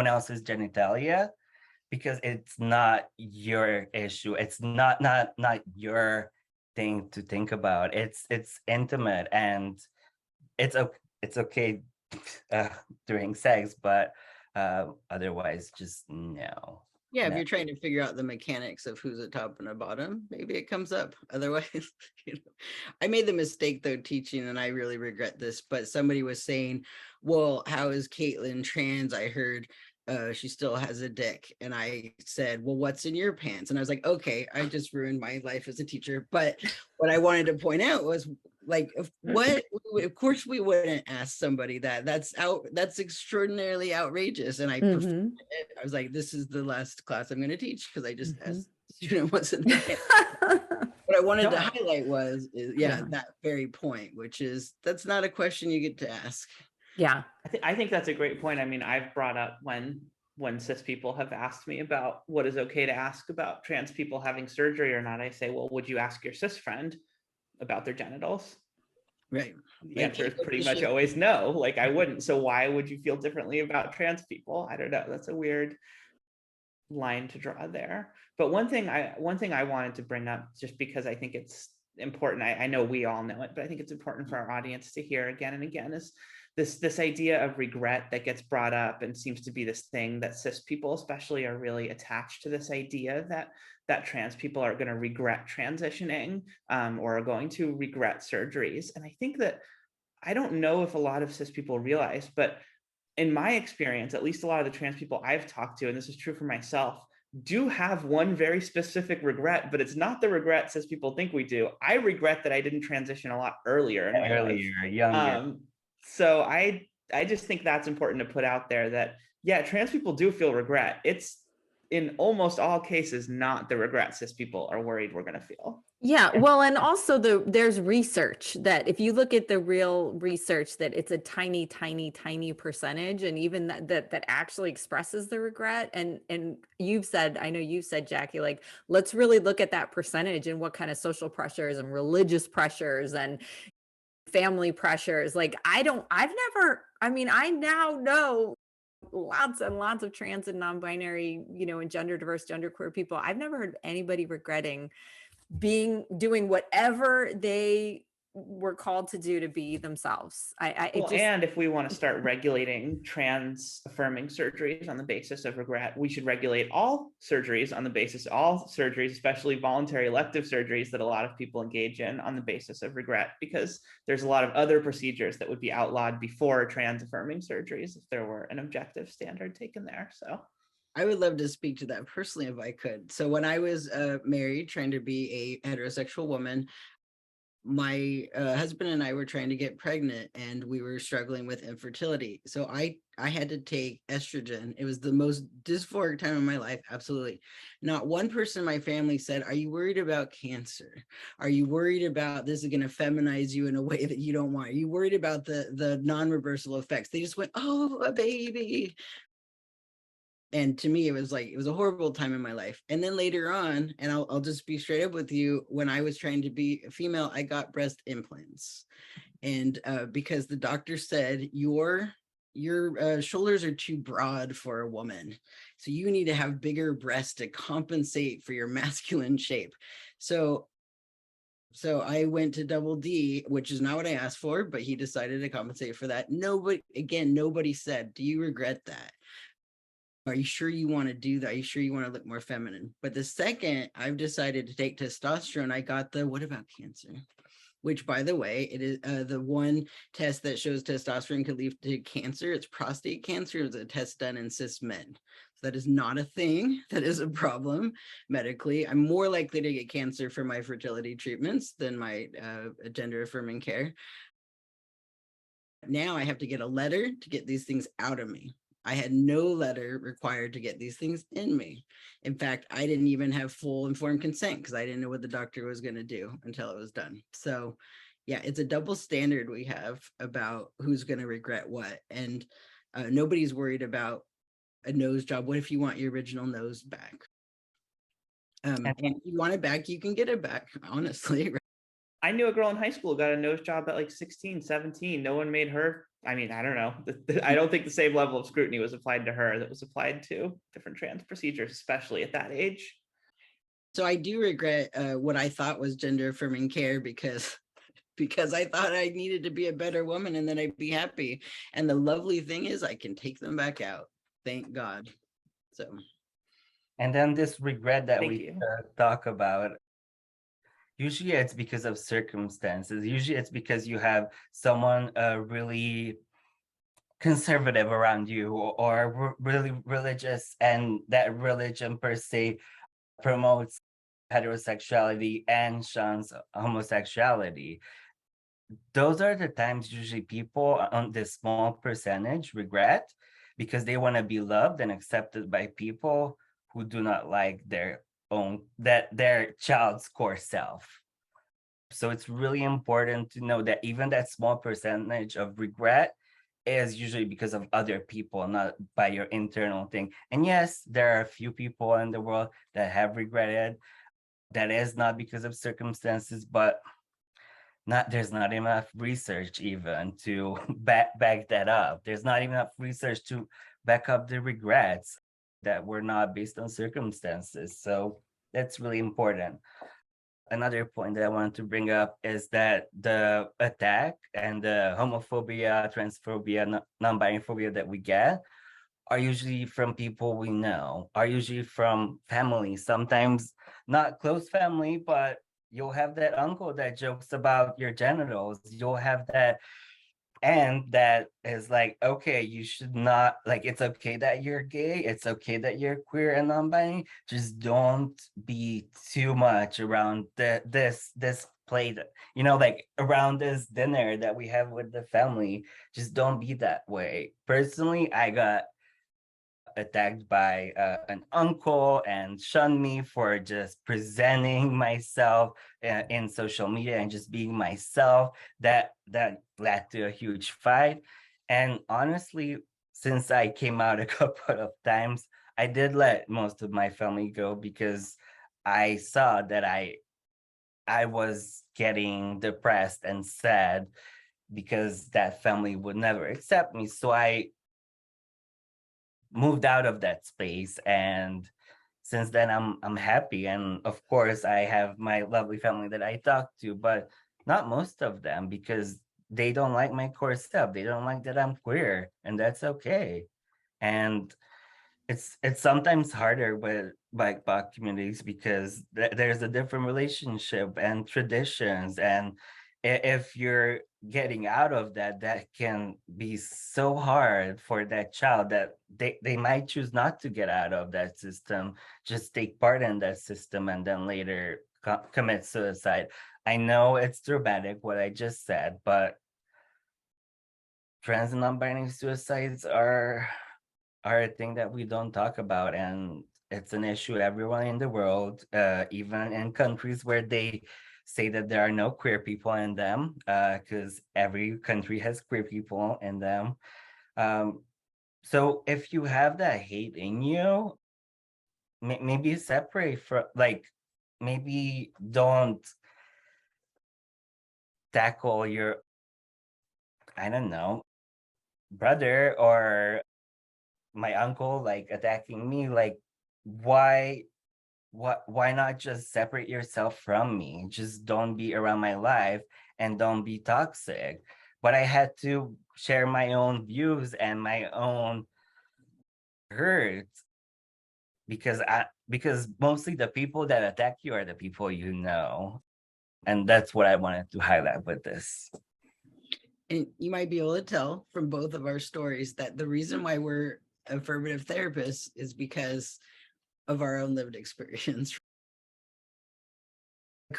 else's genitalia, because it's not your issue. It's not your thing to think about. It's intimate, and it's okay during sex, but otherwise, just no. Yeah, if you're trying to figure out the mechanics of who's a top and a bottom, maybe it comes up. Otherwise, I made the mistake though teaching, and I really regret this, but somebody was saying, well, how is Caitlin trans? I heard she still has a dick. And I said, well, what's in your pants? And I was like, okay, I just ruined my life as a teacher. But what I wanted to point out was, like, of course we wouldn't ask somebody that. That's extraordinarily outrageous. And I was like, this is the last class I'm going to teach, because I just asked the student what's in their pants. What I wanted to highlight was that very point, which is, that's not a question you get to ask. Yeah. I think that's a great point. I mean, I've brought up when cis people have asked me about what is okay to ask about trans people having surgery or not, I say, well, would you ask your cis friend about their genitals? Right. The answer is pretty much always no. Like, I wouldn't. So why would you feel differently about trans people? I don't know. That's a weird line to draw there. But one thing I wanted to bring up, just because I think it's important, I know we all know it, but I think it's important for our audience to hear again and again, is this idea of regret that gets brought up and seems to be this thing that cis people especially are really attached to, this idea that trans people are going to regret transitioning, or are going to regret surgeries. And I think that, I don't know if a lot of cis people realize, but in my experience, at least a lot of the trans people I've talked to, and this is true for myself, do have one very specific regret, but it's not the regret cis people think we do. I regret that I didn't transition a lot earlier in my life. Younger. So I just think that's important to put out there, that yeah, trans people do feel regret. It's in almost all cases not the regret cis people are worried we're going to feel. Yeah, well, and also there's research that if you look at the real research, that it's a tiny, tiny, tiny percentage, and even that actually expresses the regret. And you've said, I know you've said, Jackie, like, let's really look at that percentage and what kind of social pressures and religious pressures and family pressures. Like, I now know lots and lots of trans and non-binary, and gender diverse, genderqueer people. I've never heard anybody regretting doing whatever they were called to do to be themselves. And if we want to start regulating trans affirming surgeries on the basis of regret, we should regulate all surgeries on the basis, all surgeries, especially voluntary elective surgeries that a lot of people engage in on the basis of regret, because there's a lot of other procedures that would be outlawed before trans affirming surgeries if there were an objective standard taken there. So I would love to speak to that personally if I could. So when I was married, trying to be a heterosexual woman, my husband and I were trying to get pregnant, and we were struggling with infertility. So I had to take estrogen. It was the most dysphoric time of my life. Absolutely. Not one person in my family said, "Are you worried about cancer? Are you worried about this is going to feminize you in a way that you don't want? Are you worried about the non-reversible effects?" They just went, "Oh, a baby." And to me, it was a horrible time in my life. And then later on, and I'll just be straight up with you, when I was trying to be a female, I got breast implants. And because the doctor said, your shoulders are too broad for a woman, so you need to have bigger breasts to compensate for your masculine shape. So I went to double D, which is not what I asked for, but he decided to compensate for that. Nobody said, "Do you regret that? Are you sure you want to do that? Are you sure you want to look more feminine?" But the second I've decided to take testosterone, I got the "what about cancer?" Which, by the way, it is the one test that shows testosterone could lead to cancer. It's prostate cancer. It's a test done in cis men. So that is not a thing. That is a problem medically. I'm more likely to get cancer for my fertility treatments than my gender affirming care. Now I have to get a letter to get these things out of me. I had no letter required to get these things in me. In fact, I didn't even have full informed consent because I didn't know what the doctor was going to do until it was done. So yeah, it's a double standard we have about who's going to regret what. And nobody's worried about a nose job. What if you want your original nose back? And if you want it back, you can get it back, honestly. I knew a girl in high school who got a nose job at like 16, 17. No one made her. I mean, I don't know. I don't think the same level of scrutiny was applied to her that was applied to different trans procedures, especially at that age. So I do regret what I thought was gender affirming care because I thought I needed to be a better woman and then I'd be happy. And the lovely thing is I can take them back out. Thank God. So. And then this regret that Thank we you. talk about, usually it's because of circumstances. Usually it's because you have someone really conservative around you or really religious, and that religion per se promotes heterosexuality and shuns homosexuality. Those are the times usually people on this small percentage regret, because they want to be loved and accepted by people who do not like their child's core self. So it's really important to know that even that small percentage of regret is usually because of other people, not by your internal thing. And yes, there are a few people in the world that have regretted. That is not because of circumstances, but there's not enough research even to back that up. There's not enough research to back up the regrets that were not based on circumstances. So that's really important. Another point that I wanted to bring up is that the attack and the homophobia, transphobia, non-binary phobia that we get are usually from people we know, are usually from family, sometimes not close family, but you'll have that uncle that jokes about your genitals. You'll have that aunt that is like, okay, you should not, like, it's okay that you're gay, it's okay that you're queer and non-binary, just don't be too much around this plate, like around this dinner that we have with the family. Just don't be that way. Personally, I got attacked by an uncle and shunned me for just presenting myself in social media and just being myself. That led to a huge fight. And honestly, since I came out a couple of times, I did let most of my family go because I saw that I was getting depressed and sad because that family would never accept me. So I moved out of that space, and since then I'm happy. And of course I have my lovely family that I talk to, but not most of them, because they don't like my core stuff. They don't like that I'm queer, and that's okay. And it's sometimes harder with BIPOC communities because there's a different relationship and traditions, and if you're getting out of that, that can be so hard for that child that they might choose not to get out of that system, just take part in that system, and then later commit suicide. I know it's dramatic what I just said, but trans and non-binary suicides are a thing that we don't talk about, and it's an issue everywhere in the world, even in countries where they say that there are no queer people in them, because every country has queer people in them. Um, so if you have that hate in you, maybe separate from, like, maybe don't tackle your, I don't know, brother or my uncle like attacking me. Like, why why not just separate yourself from me? Just don't be around my life and don't be toxic. But I had to share my own views and my own hurt because mostly the people that attack you are the people you know. And that's what I wanted to highlight with this. And you might be able to tell from both of our stories that the reason why we're affirmative therapists is because of our own lived experience.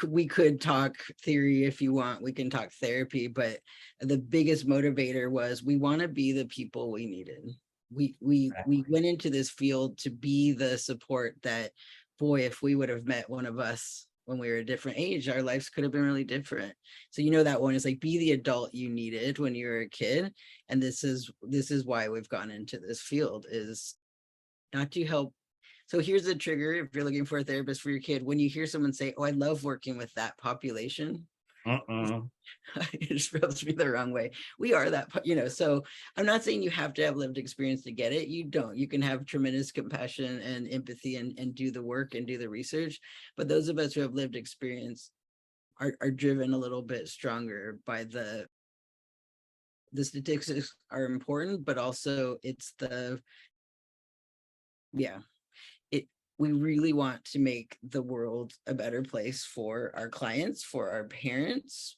We could talk theory if you want, we can talk therapy, but the biggest motivator was we want to be the people we needed. We went into this field to be the support that, boy, if we would have met one of us when we were a different age, our lives could have been really different. So that one is like, be the adult you needed when you were a kid. And this is why we've gone into this field, is not to help. So here's the trigger if you're looking for a therapist for your kid. When you hear someone say, oh, I love working with that population, it just rubs me the wrong way. We are that, so I'm not saying you have to have lived experience to get it. You don't. You can have tremendous compassion and empathy and do the work and do the research. But those of us who have lived experience are driven a little bit stronger by the statistics are important, but also it's we really want to make the world a better place for our clients, for our parents,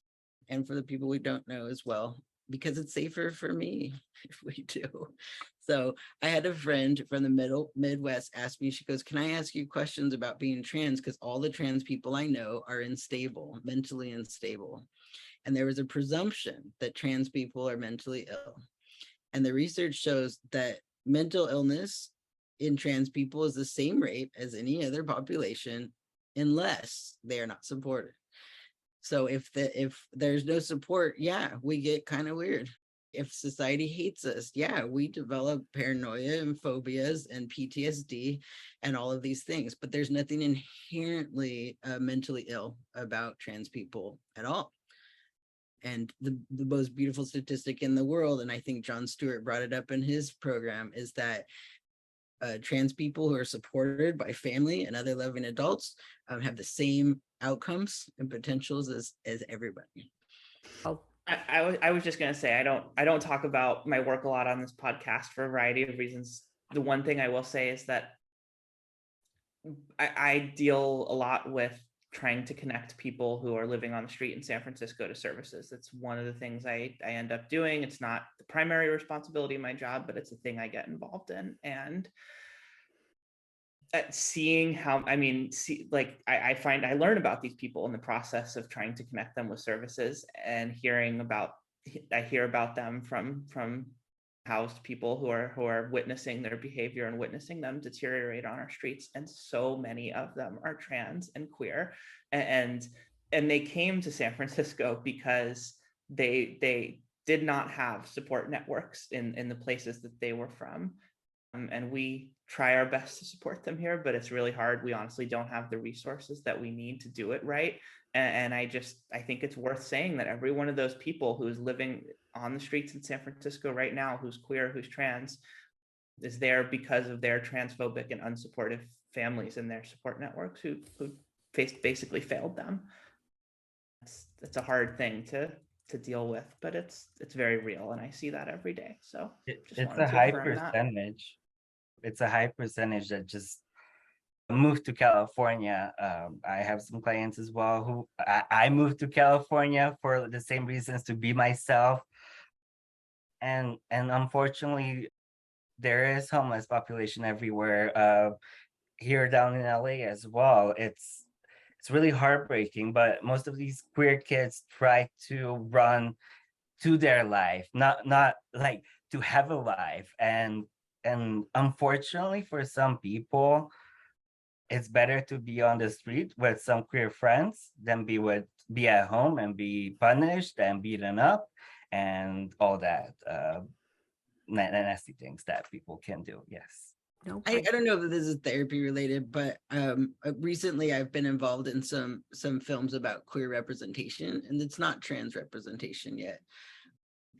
and for the people we don't know as well, because it's safer for me if we do. So I had a friend from the Midwest ask me, she goes, can I ask you questions about being trans? Because all the trans people I know are unstable, mentally unstable. And there was a presumption that trans people are mentally ill. And the research shows that mental illness in trans people is the same rate as any other population, unless they are not supported. So if there's no support, we get kind of weird. If society hates us, we develop paranoia and phobias and PTSD and all of these things. But there's nothing inherently mentally ill about trans people at all. And the most beautiful statistic in the world, and I think Jon Stewart brought it up in his program, is that trans people who are supported by family and other loving adults have the same outcomes and potentials as everybody. Oh, I was just gonna say I don't talk about my work a lot on this podcast for a variety of reasons. The one thing I will say is that I deal a lot with trying to connect people who are living on the street in San Francisco to services. That's one of the things I end up doing. It's not the primary responsibility of my job, but it's a thing I get involved in. And at seeing how, I find I learn about these people in the process of trying to connect them with services, and I hear about them from housed people who are witnessing their behavior and witnessing them deteriorate on our streets. And so many of them are trans and queer, and they came to San Francisco because they did not have support networks in the places that they were from. And we try our best to support them here, but it's really hard. We honestly don't have the resources that we need to do it right. And I think it's worth saying that every one of those people who is living on the streets in San Francisco right now, who's queer, who's trans, is there because of their transphobic and unsupportive families and their support networks who basically failed them. It's a hard thing to deal with, but it's very real, and I see that every day. So it's a high percentage. It's a high percentage that just moved to California. I have some clients as well who I moved to California for the same reasons, to be myself. And unfortunately, there is homeless population everywhere. Here down in LA as well. It's really heartbreaking, but most of these queer kids try to run to their life, not like to have a life. And unfortunately for some people, it's better to be on the street with some queer friends than be at home and be punished and beaten up and all that nasty things that people can do. Yes. no, I don't know if this is therapy related, but recently I've been involved in some films about queer representation, and it's not trans representation yet.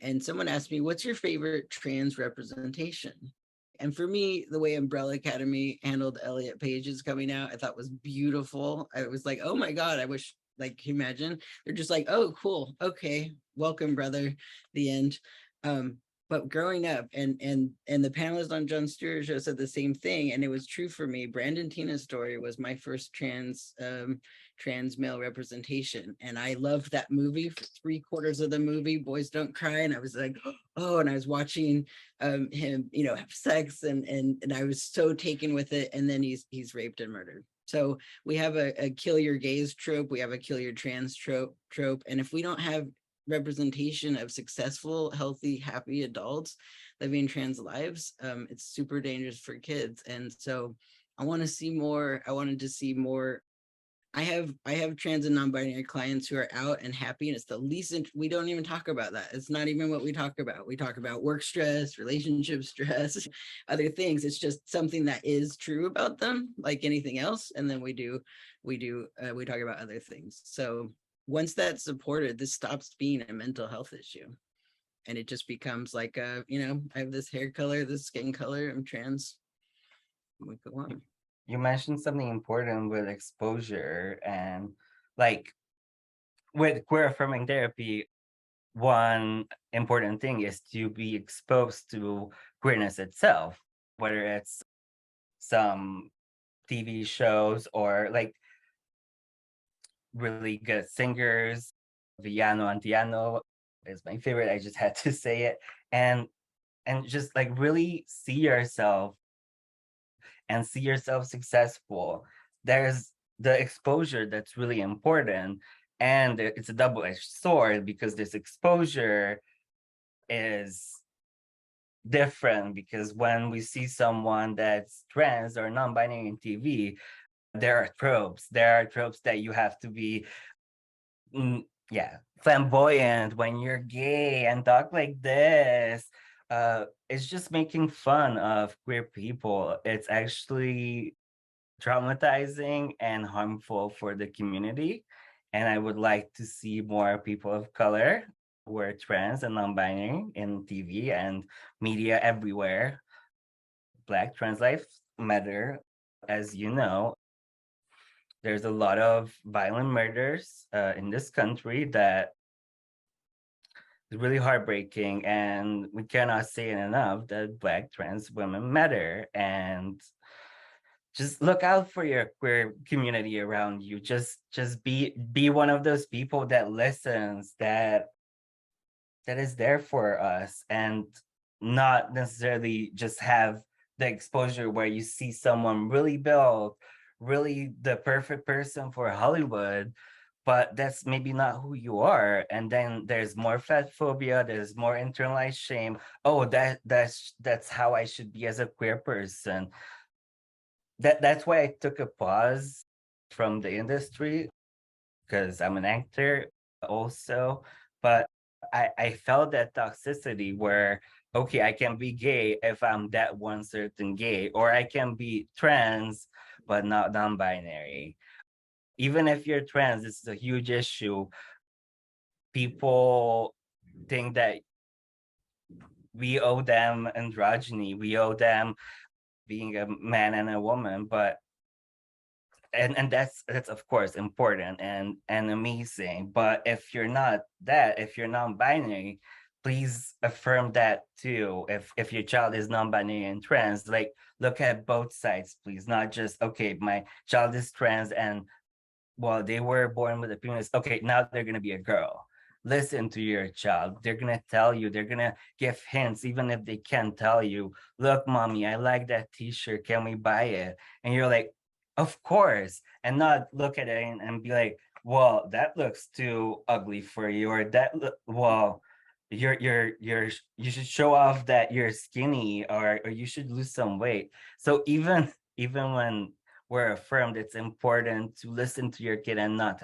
And someone asked me, what's your favorite trans representation? And for me, the way Umbrella Academy handled Elliot Page's coming out, I thought was beautiful. I was like, oh my God, I wish, like, can you imagine? They're just like, oh, cool. Okay. Welcome, brother. The end. But growing up, and the panelist on Jon Stewart's show said the same thing, and it was true for me. Brandon Tina's story was my first trans male representation, and I loved that movie for 3/4 of the movie. Boys Don't Cry, and I was like, oh, and I was watching him, have sex, and I was so taken with it. And then he's raped and murdered. So we have a kill your gays trope, we have a kill your trans trope, and if we don't have representation of successful, healthy, happy adults living trans lives, it's super dangerous for kids. And so I wanted to see more. I have trans and non-binary clients who are out and happy, and it's the least we don't even talk about that. It's not even what we talk about. We talk about work stress, relationship stress, other things. It's just something that is true about them, like anything else. And then we talk about other things. So once that's supported, this stops being a mental health issue, and it just becomes like I have this hair color, this skin color, I'm trans. We go on. You mentioned something important with exposure, and like with queer affirming therapy, one important thing is to be exposed to queerness itself, whether it's some TV shows or like really good singers. Villano Antiano is my favorite. I just had to say it. And just like really see yourself and see yourself successful. There's the exposure that's really important. And it's a double-edged sword, because this exposure is different, because when we see someone that's trans or non-binary in TV, there are tropes that you have to be flamboyant when you're gay and talk like this. It's just making fun of queer people. It's actually traumatizing and harmful for the community. And I would like to see more people of color who are trans and non-binary in TV and media everywhere. Black trans lives matter. As you know, there's a lot of violent murders in this country that is really heartbreaking, and we cannot say it enough that Black trans women matter. And just look out for your queer community around you. Just be one of those people that listens, that is there for us, and not necessarily just have the exposure where you see someone really built, really the perfect person for Hollywood, but that's maybe not who you are. And then there's more fat phobia, there's more internalized shame. Oh, that's how I should be as a queer person. That's why I took a pause from the industry, because I'm an actor also. But I felt that toxicity where, okay, I can be gay if I'm that one certain gay, or I can be trans but not non-binary. Even if you're trans, this is a huge issue. People think that we owe them androgyny, we owe them being a man and a woman, but and that's of course important and amazing. But if you're not that, if you're non-binary, please affirm that too. If your child is non-binary and trans, like, look at both sides, please. Not just, okay, my child is trans and, well, they were born with a penis, okay, now they're going to be a girl. Listen to your child. They're going to tell you, they're going to give hints, even if they can't tell you, look, mommy, I like that t-shirt, can we buy it? And you're like, of course. And not look at it and be like, well, that looks too ugly for you, or well, you should show off that you're skinny, or you should lose some weight. So even when we're affirmed, it's important to listen to your kid and not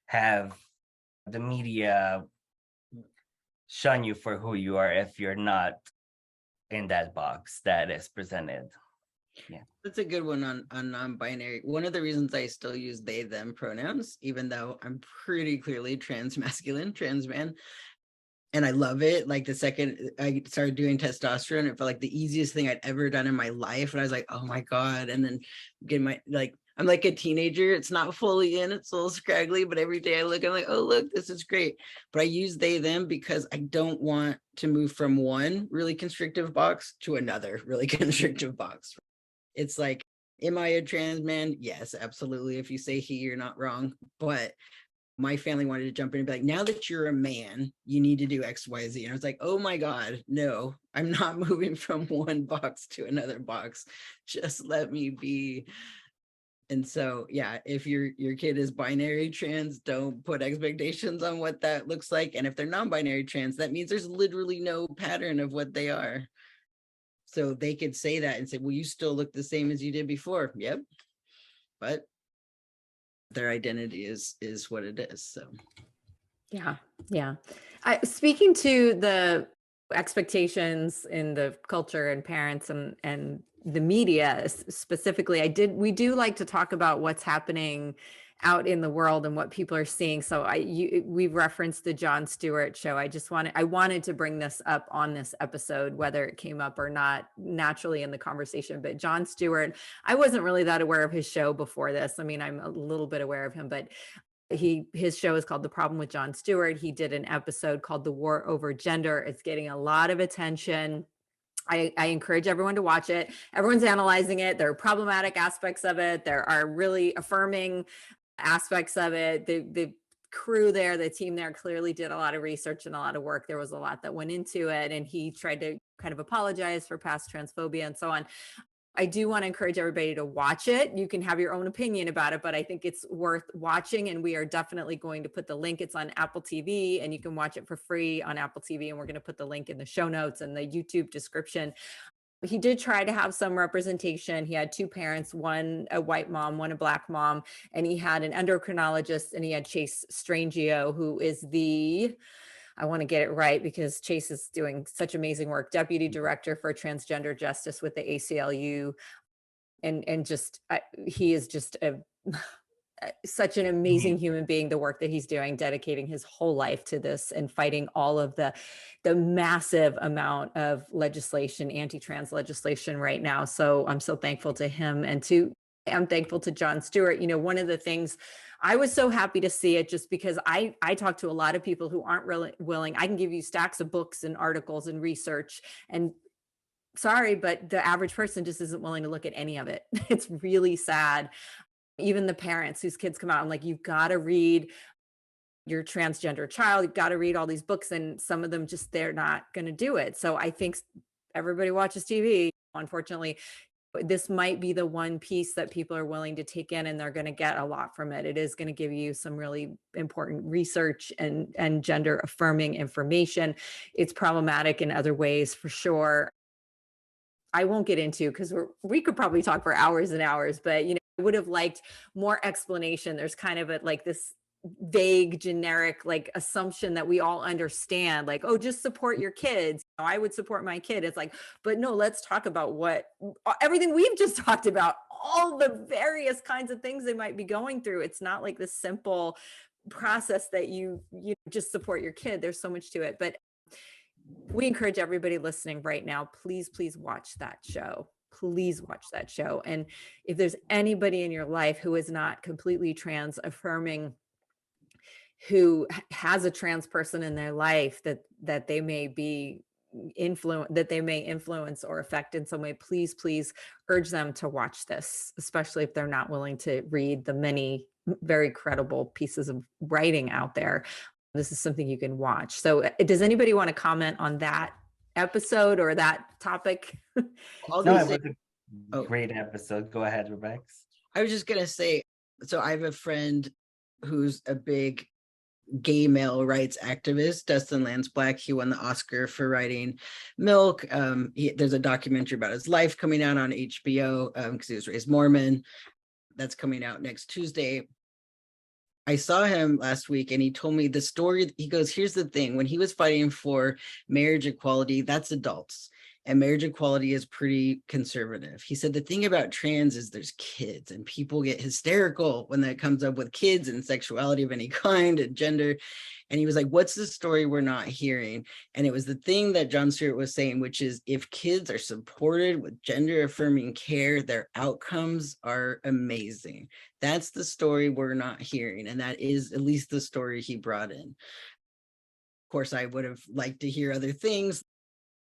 have the media shun you for who you are if you're not in that box that is presented. Yeah, That's a good one on non-binary. One of the reasons I still use they them pronouns, even though I'm pretty clearly trans masculine, trans man, and I love it. Like, the second I started doing testosterone, it felt like the easiest thing I'd ever done in my life. And I was like, oh my God. And then I'm like a teenager. It's not fully in, it's a little scraggly, but every day I look, I'm like, oh, look, this is great. But I use they, them because I don't want to move from one really constrictive box to another really constrictive box. It's like, am I a trans man? Yes, absolutely. If you say he, you're not wrong. But my family wanted to jump in and be like, now that you're a man, you need to do X, Y, Z. And I was like, oh my God, no, I'm not moving from one box to another box. Just let me be. And so, yeah, if your kid is binary trans, don't put expectations on what that looks like. And if they're non-binary trans, that means there's literally no pattern of what they are. So they could say that and say, well, you still look the same as you did before. Yep. But their identity is what it is. So yeah. Speaking to the expectations in the culture and parents and the media specifically, we do like to talk about what's happening out in the world and what people are seeing. So we've referenced the Jon Stewart show. I wanted to bring this up on this episode, whether it came up or not naturally in the conversation. But Jon Stewart, I wasn't really that aware of his show before this. I mean, I'm a little bit aware of him, but his show is called The Problem with Jon Stewart. He did an episode called The War Over Gender. It's getting a lot of attention. I encourage everyone to watch it. Everyone's analyzing it. There are problematic aspects of it. There are really affirming aspects of it. The crew there, the team there clearly did a lot of research and a lot of work. There was a lot that went into it, and he tried to kind of apologize for past transphobia and so on. I do want to encourage everybody to watch it. You can have your own opinion about it, but I think it's worth watching, and we are definitely going to put the link. It's on Apple TV, and you can watch it for free on Apple TV, and we're going to put the link in the show notes and the YouTube description. He did try to have some representation. He had two parents, one a white mom, one a black mom, and he had an endocrinologist, and he had Chase Strangio, who is I want to get it right because Chase is doing such amazing work, Deputy Director for Transgender Justice with the ACLU. And he is just such an amazing human being, the work that he's doing, dedicating his whole life to this and fighting all of the massive amount of legislation, anti-trans legislation right now. So I'm so thankful to him, and I'm thankful to Jon Stewart. You know, one of the things I was so happy to see it, just because I talk to a lot of people who aren't really willing. I can give you stacks of books and articles and research, and sorry, but the average person just isn't willing to look at any of it. It's really sad. Even the parents whose kids come out, I'm like, you've got to read your transgender child, you've got to read all these books, and some of them just, they're not going to do it. So I think everybody watches TV. Unfortunately, this might be the one piece that people are willing to take in, and they're going to get a lot from it. It is going to give you some really important research and gender affirming information. It's problematic in other ways for sure. I won't get into, because we could probably talk for hours and hours, but you know, I would have liked more explanation. There's kind of like this vague, generic, like assumption that we all understand, like, oh, just support your kids. I would support my kid. It's like, but no, let's talk about everything we've just talked about, all the various kinds of things they might be going through. It's not like this simple process that you just support your kid. There's so much to it. But we encourage everybody listening right now, please watch that show. Please watch that show. And if there's anybody in your life who is not completely trans affirming, who has a trans person in their life that they may influence or affect in some way, please urge them to watch this, especially if they're not willing to read the many very credible pieces of writing out there. This is something you can watch. So does anybody want to comment on that episode or that topic? No, it was a great episode. Go ahead, Rebeks. I was just going to say, so I have a friend who's a big gay male rights activist, Dustin Lance Black. He won the Oscar for writing Milk. There's a documentary about his life coming out on HBO because he was raised Mormon. That's coming out next Tuesday. I saw him last week and he told me the story. He goes, here's the thing. When he was fighting for marriage equality, that's adults. And marriage equality is pretty conservative. He said the thing about trans is there's kids, and people get hysterical when that comes up with kids and sexuality of any kind and gender. And he was like, what's the story we're not hearing? And it was the thing that Jon Stewart was saying, which is if kids are supported with gender affirming care, their outcomes are amazing. That's the story we're not hearing. And that is at least the story he brought in. Of course, I would have liked to hear other things.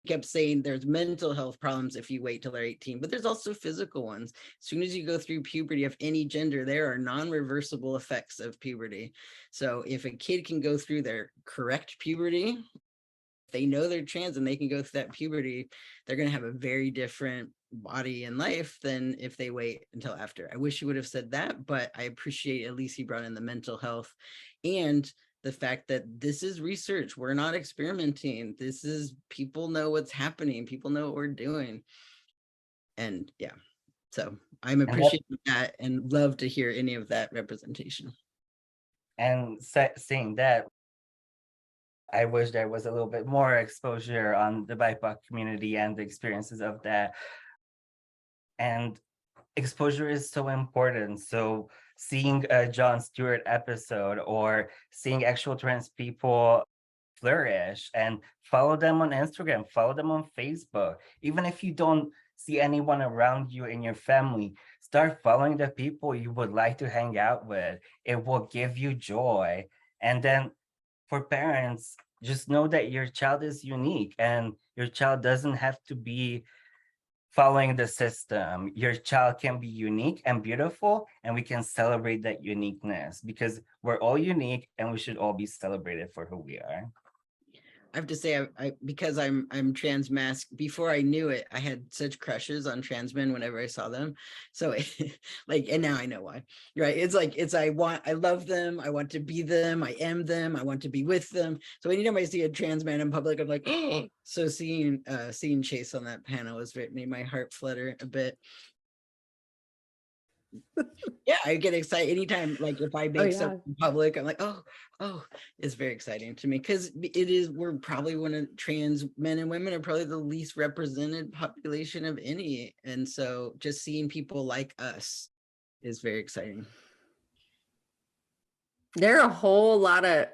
Kept saying there's mental health problems if you wait till they're 18, but there's also physical ones. As soon as you go through puberty of any gender, there are non-reversible effects of puberty. So if a kid can go through their correct puberty, if they know they're trans and they can go through that puberty, they're going to have a very different body and life than if they wait until after. I wish he would have said that, but I appreciate at least he brought in the mental health and the fact that this is research. We're not experimenting. This is, people know what's happening. People know what we're doing. And yeah, so I'm appreciating that and love to hear any of that representation. And saying that, I wish there was a little bit more exposure on the BIPOC community and the experiences of that. And exposure is so important. So seeing a Jon Stewart episode or seeing actual trans people flourish, and follow them on Instagram, follow them on Facebook. Even if you don't see anyone around you in your family, start following the people you would like to hang out with. It will give you joy. And then for parents, just know that your child is unique and your child doesn't have to be following the system. Your child can be unique and beautiful, and we can celebrate that uniqueness because we're all unique and we should all be celebrated for who we are. I have to say, I because I'm trans mask, before I knew it, I had such crushes on trans men whenever I saw them. So like, and now I know why, right? It's like, I love them. I want to be them. I am them. I want to be with them. So anytime I see a trans man in public, I'm like, oh. So seeing Chase on that panel made my heart flutter a bit. Yeah, I get excited anytime, like if I make something public, I'm like, oh, it's very exciting to me because we're probably one of trans men and women are probably the least represented population of any. And so just seeing people like us is very exciting. There are a whole lot of,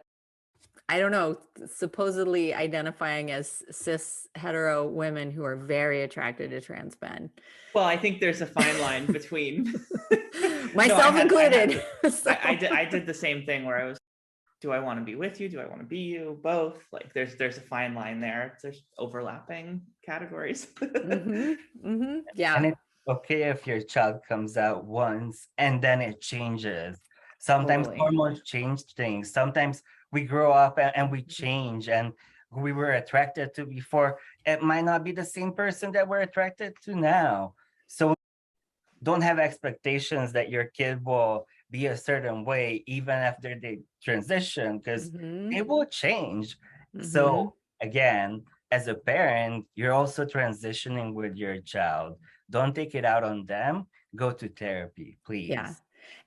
I don't know, supposedly identifying as cis hetero women who are very attracted to trans men. Well, I think there's a fine line between Myself included. I did the same thing where I was, do I want to be with you? Do I want to be you? Both. Like there's a fine line there. There's overlapping categories. Yeah. And it's okay if your child comes out once and then it changes. Sometimes Totally. hormones change things. Sometimes we grow up and we change, and who we were attracted to before, it might not be the same person that we're attracted to now. So don't have expectations that your kid will be a certain way even after they transition, because it will change. So again, as a parent, you're also transitioning with your child. Don't take it out on them. Go to therapy, please. Yeah.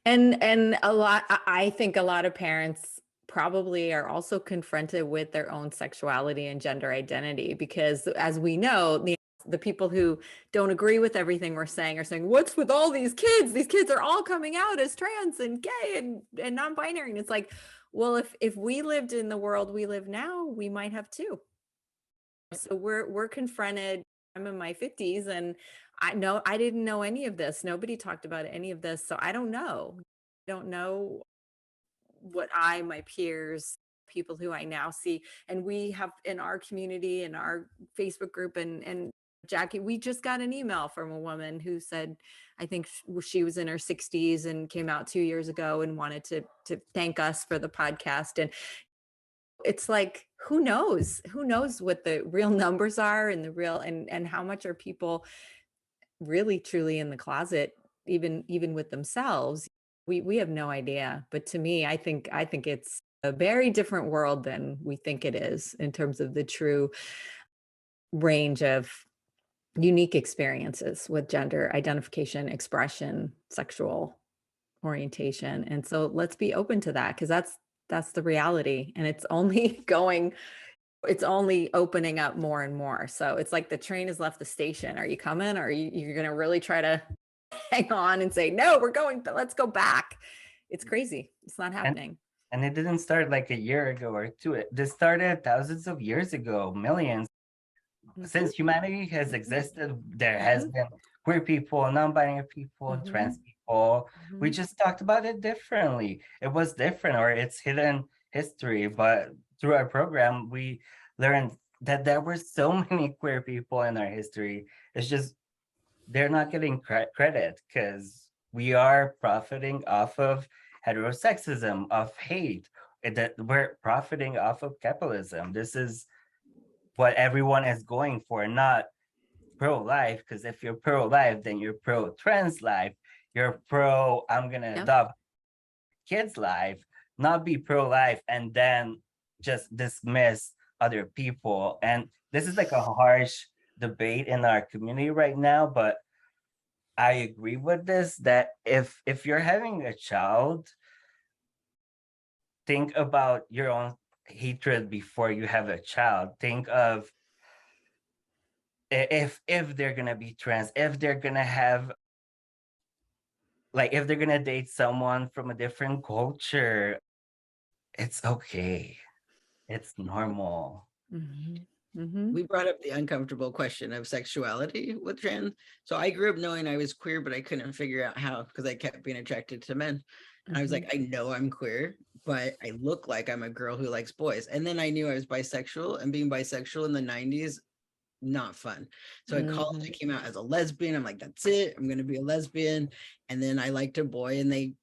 And I think a lot of parents probably are also confronted with their own sexuality and gender identity, because as we know, the people who don't agree with everything we're saying are saying, what's with all these kids? These kids are all coming out as trans and gay and non-binary. And it's like, well, if we lived in the world we live now, we might have too. So we're confronted. I'm in my 50s and I didn't know any of this. Nobody talked about any of this. So I don't know. I don't know what my peers, people who I now see, and we have in our community, in our Facebook group, and Jackie, we just got an email from a woman who said, I think she was in her 60s and came out 2 years ago and wanted to thank us for the podcast. And it's like, who knows what the real numbers are and the real, and how much are people really truly in the closet, even with themselves. We have no idea. But to me, I think it's a very different world than we think it is in terms of the true range of unique experiences with gender identification, expression, sexual orientation. And so let's be open to that, because that's the reality. And it's only opening up more and more. So it's like the train has left the station. Are you coming? Or are you're going to really try to hang on and say, no, we're going, but let's go back. It's crazy. It's not happening. And it didn't start like a year ago or two. This started thousands of years ago, millions. Since humanity has existed, there has been queer people, non-binary people, trans people. We just talked about it differently. It was different, or it's hidden history. But through our program, we learned that there were so many queer people in our history. It's just they're not getting credit because we are profiting off of heterosexism, of hate. That we're profiting off of capitalism. This is what everyone is going for, not pro-life, because if you're pro-life, then you're pro-trans life. You're pro, I'm gonna adopt kids' life, not be pro-life and then just dismiss other people. And this is like a harsh debate in our community right now, but I agree with this, that if you're having a child, think about your own hatred before you have a child. Think of if they're gonna be trans, if they're gonna have, like, if they're gonna date someone from a different culture, it's okay. It's normal. We brought up the uncomfortable question of sexuality with trans. So I grew up knowing I was queer, but I couldn't figure out how, because I kept being attracted to men. And I was like, I know I'm queer, but I look like I'm a girl who likes boys. And then I knew I was bisexual, and being bisexual in the 90s, not fun. So at college, I came out as a lesbian. I'm like, that's it. I'm going to be a lesbian. And then I liked a boy and they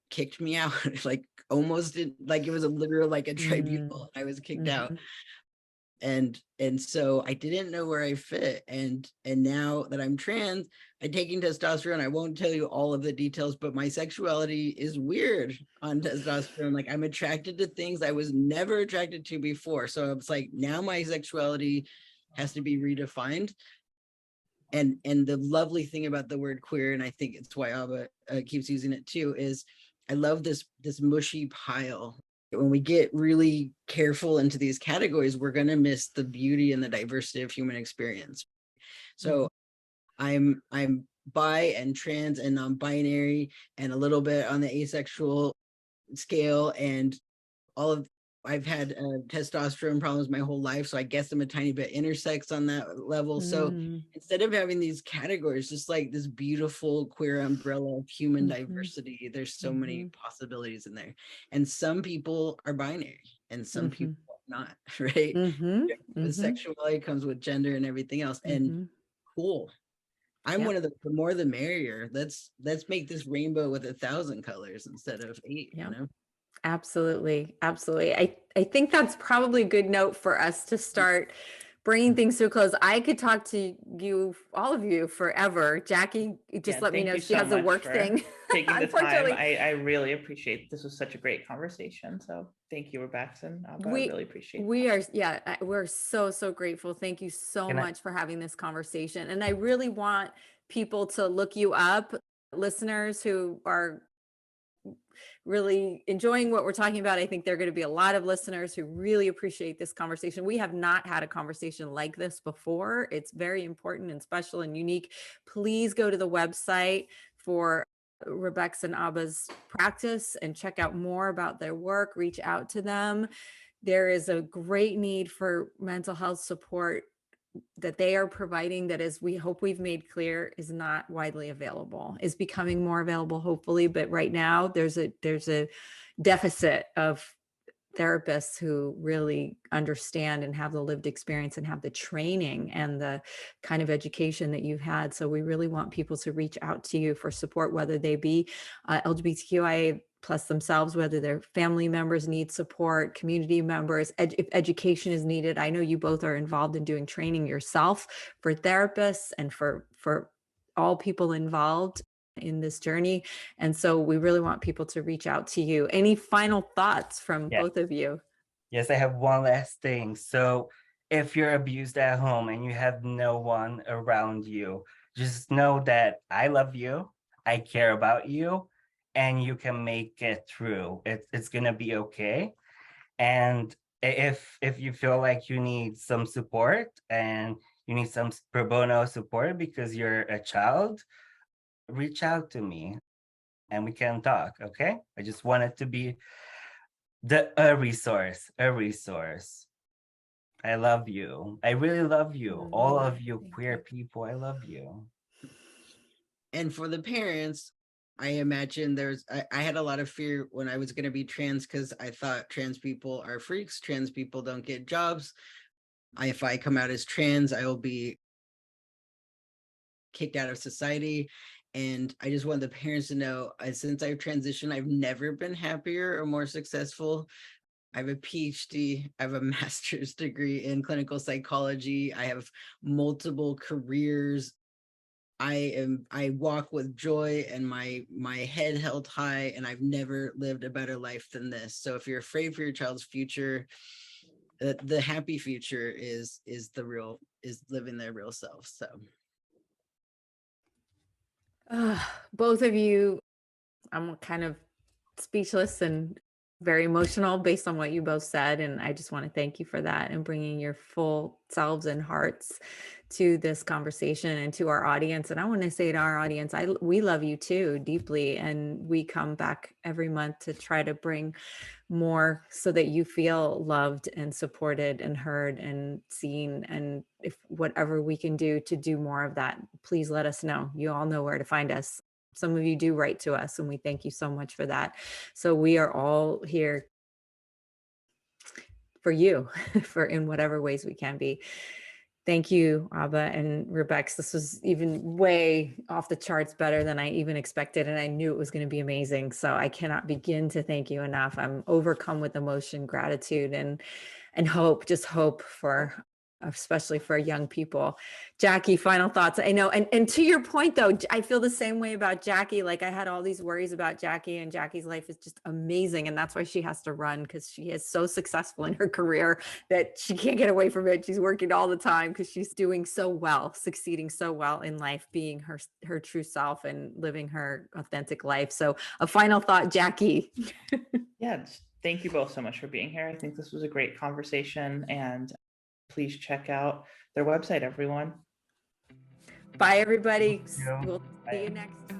kicked me out. Like almost like it was a literal, like a tribunal. I was kicked out. And so I didn't know where I fit. And now that I'm trans, I'm taking testosterone. I won't tell you all of the details, but my sexuality is weird on testosterone. Like I'm attracted to things I was never attracted to before. So it's like now my sexuality has to be redefined. And the lovely thing about the word queer, and I think it's why Aba keeps using it too, is I love this mushy pile. When we get really careful into these categories, we're going to miss the beauty and the diversity of human experience. So I'm bi and trans and non-binary and a little bit on the asexual scale, and I've had testosterone problems my whole life, so I guess I'm a tiny bit intersex on that level. So instead of having these categories, just like this beautiful queer umbrella of human diversity, there's so many possibilities in there. And some people are binary and some people are not, right? Sexuality comes with gender and everything else. And cool. I'm one of the more the merrier. Let's make this rainbow with 1,000 colors instead of 8, you know? Absolutely. Absolutely. I think that's probably a good note for us to start bringing things to a close. I could talk to you, all of you, forever. Jackie, just let me know she has a work thing. Taking the time. I really appreciate it. This was such a great conversation. So thank you, Rebeks and Aba. I really appreciate it. We're so grateful. Thank you so much for having this conversation. And I really want people to look you up, listeners who are really enjoying what we're talking about. I think there are going to be a lot of listeners who really appreciate this conversation. We have not had a conversation like this before. It's very important and special and unique. Please go to the website for Rebeks and Aba's practice and check out more about their work. Reach out to them. There is a great need for mental health support that they are providing that, as we hope we've made clear, is not widely available, is becoming more available, hopefully. But right now there's a deficit of therapists who really understand and have the lived experience and have the training and the kind of education that you've had. So we really want people to reach out to you for support, whether they be LGBTQIA plus themselves, whether their family members need support, community members, if education is needed. I know you both are involved in doing training yourself for therapists and for all people involved in this journey. And so we really want people to reach out to you. Any final thoughts from both of you? Yes, I have one last thing. So if you're abused at home and you have no one around you, just know that I love you, I care about you, and you can make it through. It's gonna be okay. And if you feel like you need some support and you need some pro bono support because you're a child, reach out to me and we can talk. Okay, I just wanted to be a resource. I love you. I really love you. All of you queer people, I love you. And for the parents, I imagine I had a lot of fear when I was going to be trans, because I thought trans people are freaks. Trans people don't get jobs. If I come out as trans, I will be kicked out of society. And I just want the parents to know, since I've transitioned, I've never been happier or more successful. I have a PhD, I have a master's degree in clinical psychology. I have multiple careers. I walk with joy and my head held high, and I've never lived a better life than this. So if you're afraid for your child's future, the happy future is living their real self. So Both of you, I'm kind of speechless and very emotional based on what you both said. And I just want to thank you for that and bringing your full selves and hearts to this conversation and to our audience. And I want to say to our audience, we love you too deeply. And we come back every month to try to bring more so that you feel loved and supported and heard and seen. And if whatever we can do to do more of that, please let us know. You all know where to find us. Some of you do write to us, and we thank you so much for that. So we are all here for you, for in whatever ways we can be. Thank you, Aba and Rebeks. This was even way off the charts better than I even expected, and I knew it was going to be amazing. So I cannot begin to thank you enough. I'm overcome with emotion, gratitude, and hope, just hope for, especially for young people. Jackie, final thoughts. I know, and to your point though, I feel the same way about Jackie. Like I had all these worries about Jackie, and Jackie's life is just amazing. And that's why she has to run, because she is so successful in her career that she can't get away from it. She's working all the time because she's doing so well, succeeding so well in life, being her true self and living her authentic life. So a final thought, Jackie. Yeah, thank you both so much for being here. I think this was a great conversation, and please check out their website, everyone. Bye, everybody. We'll see you next time.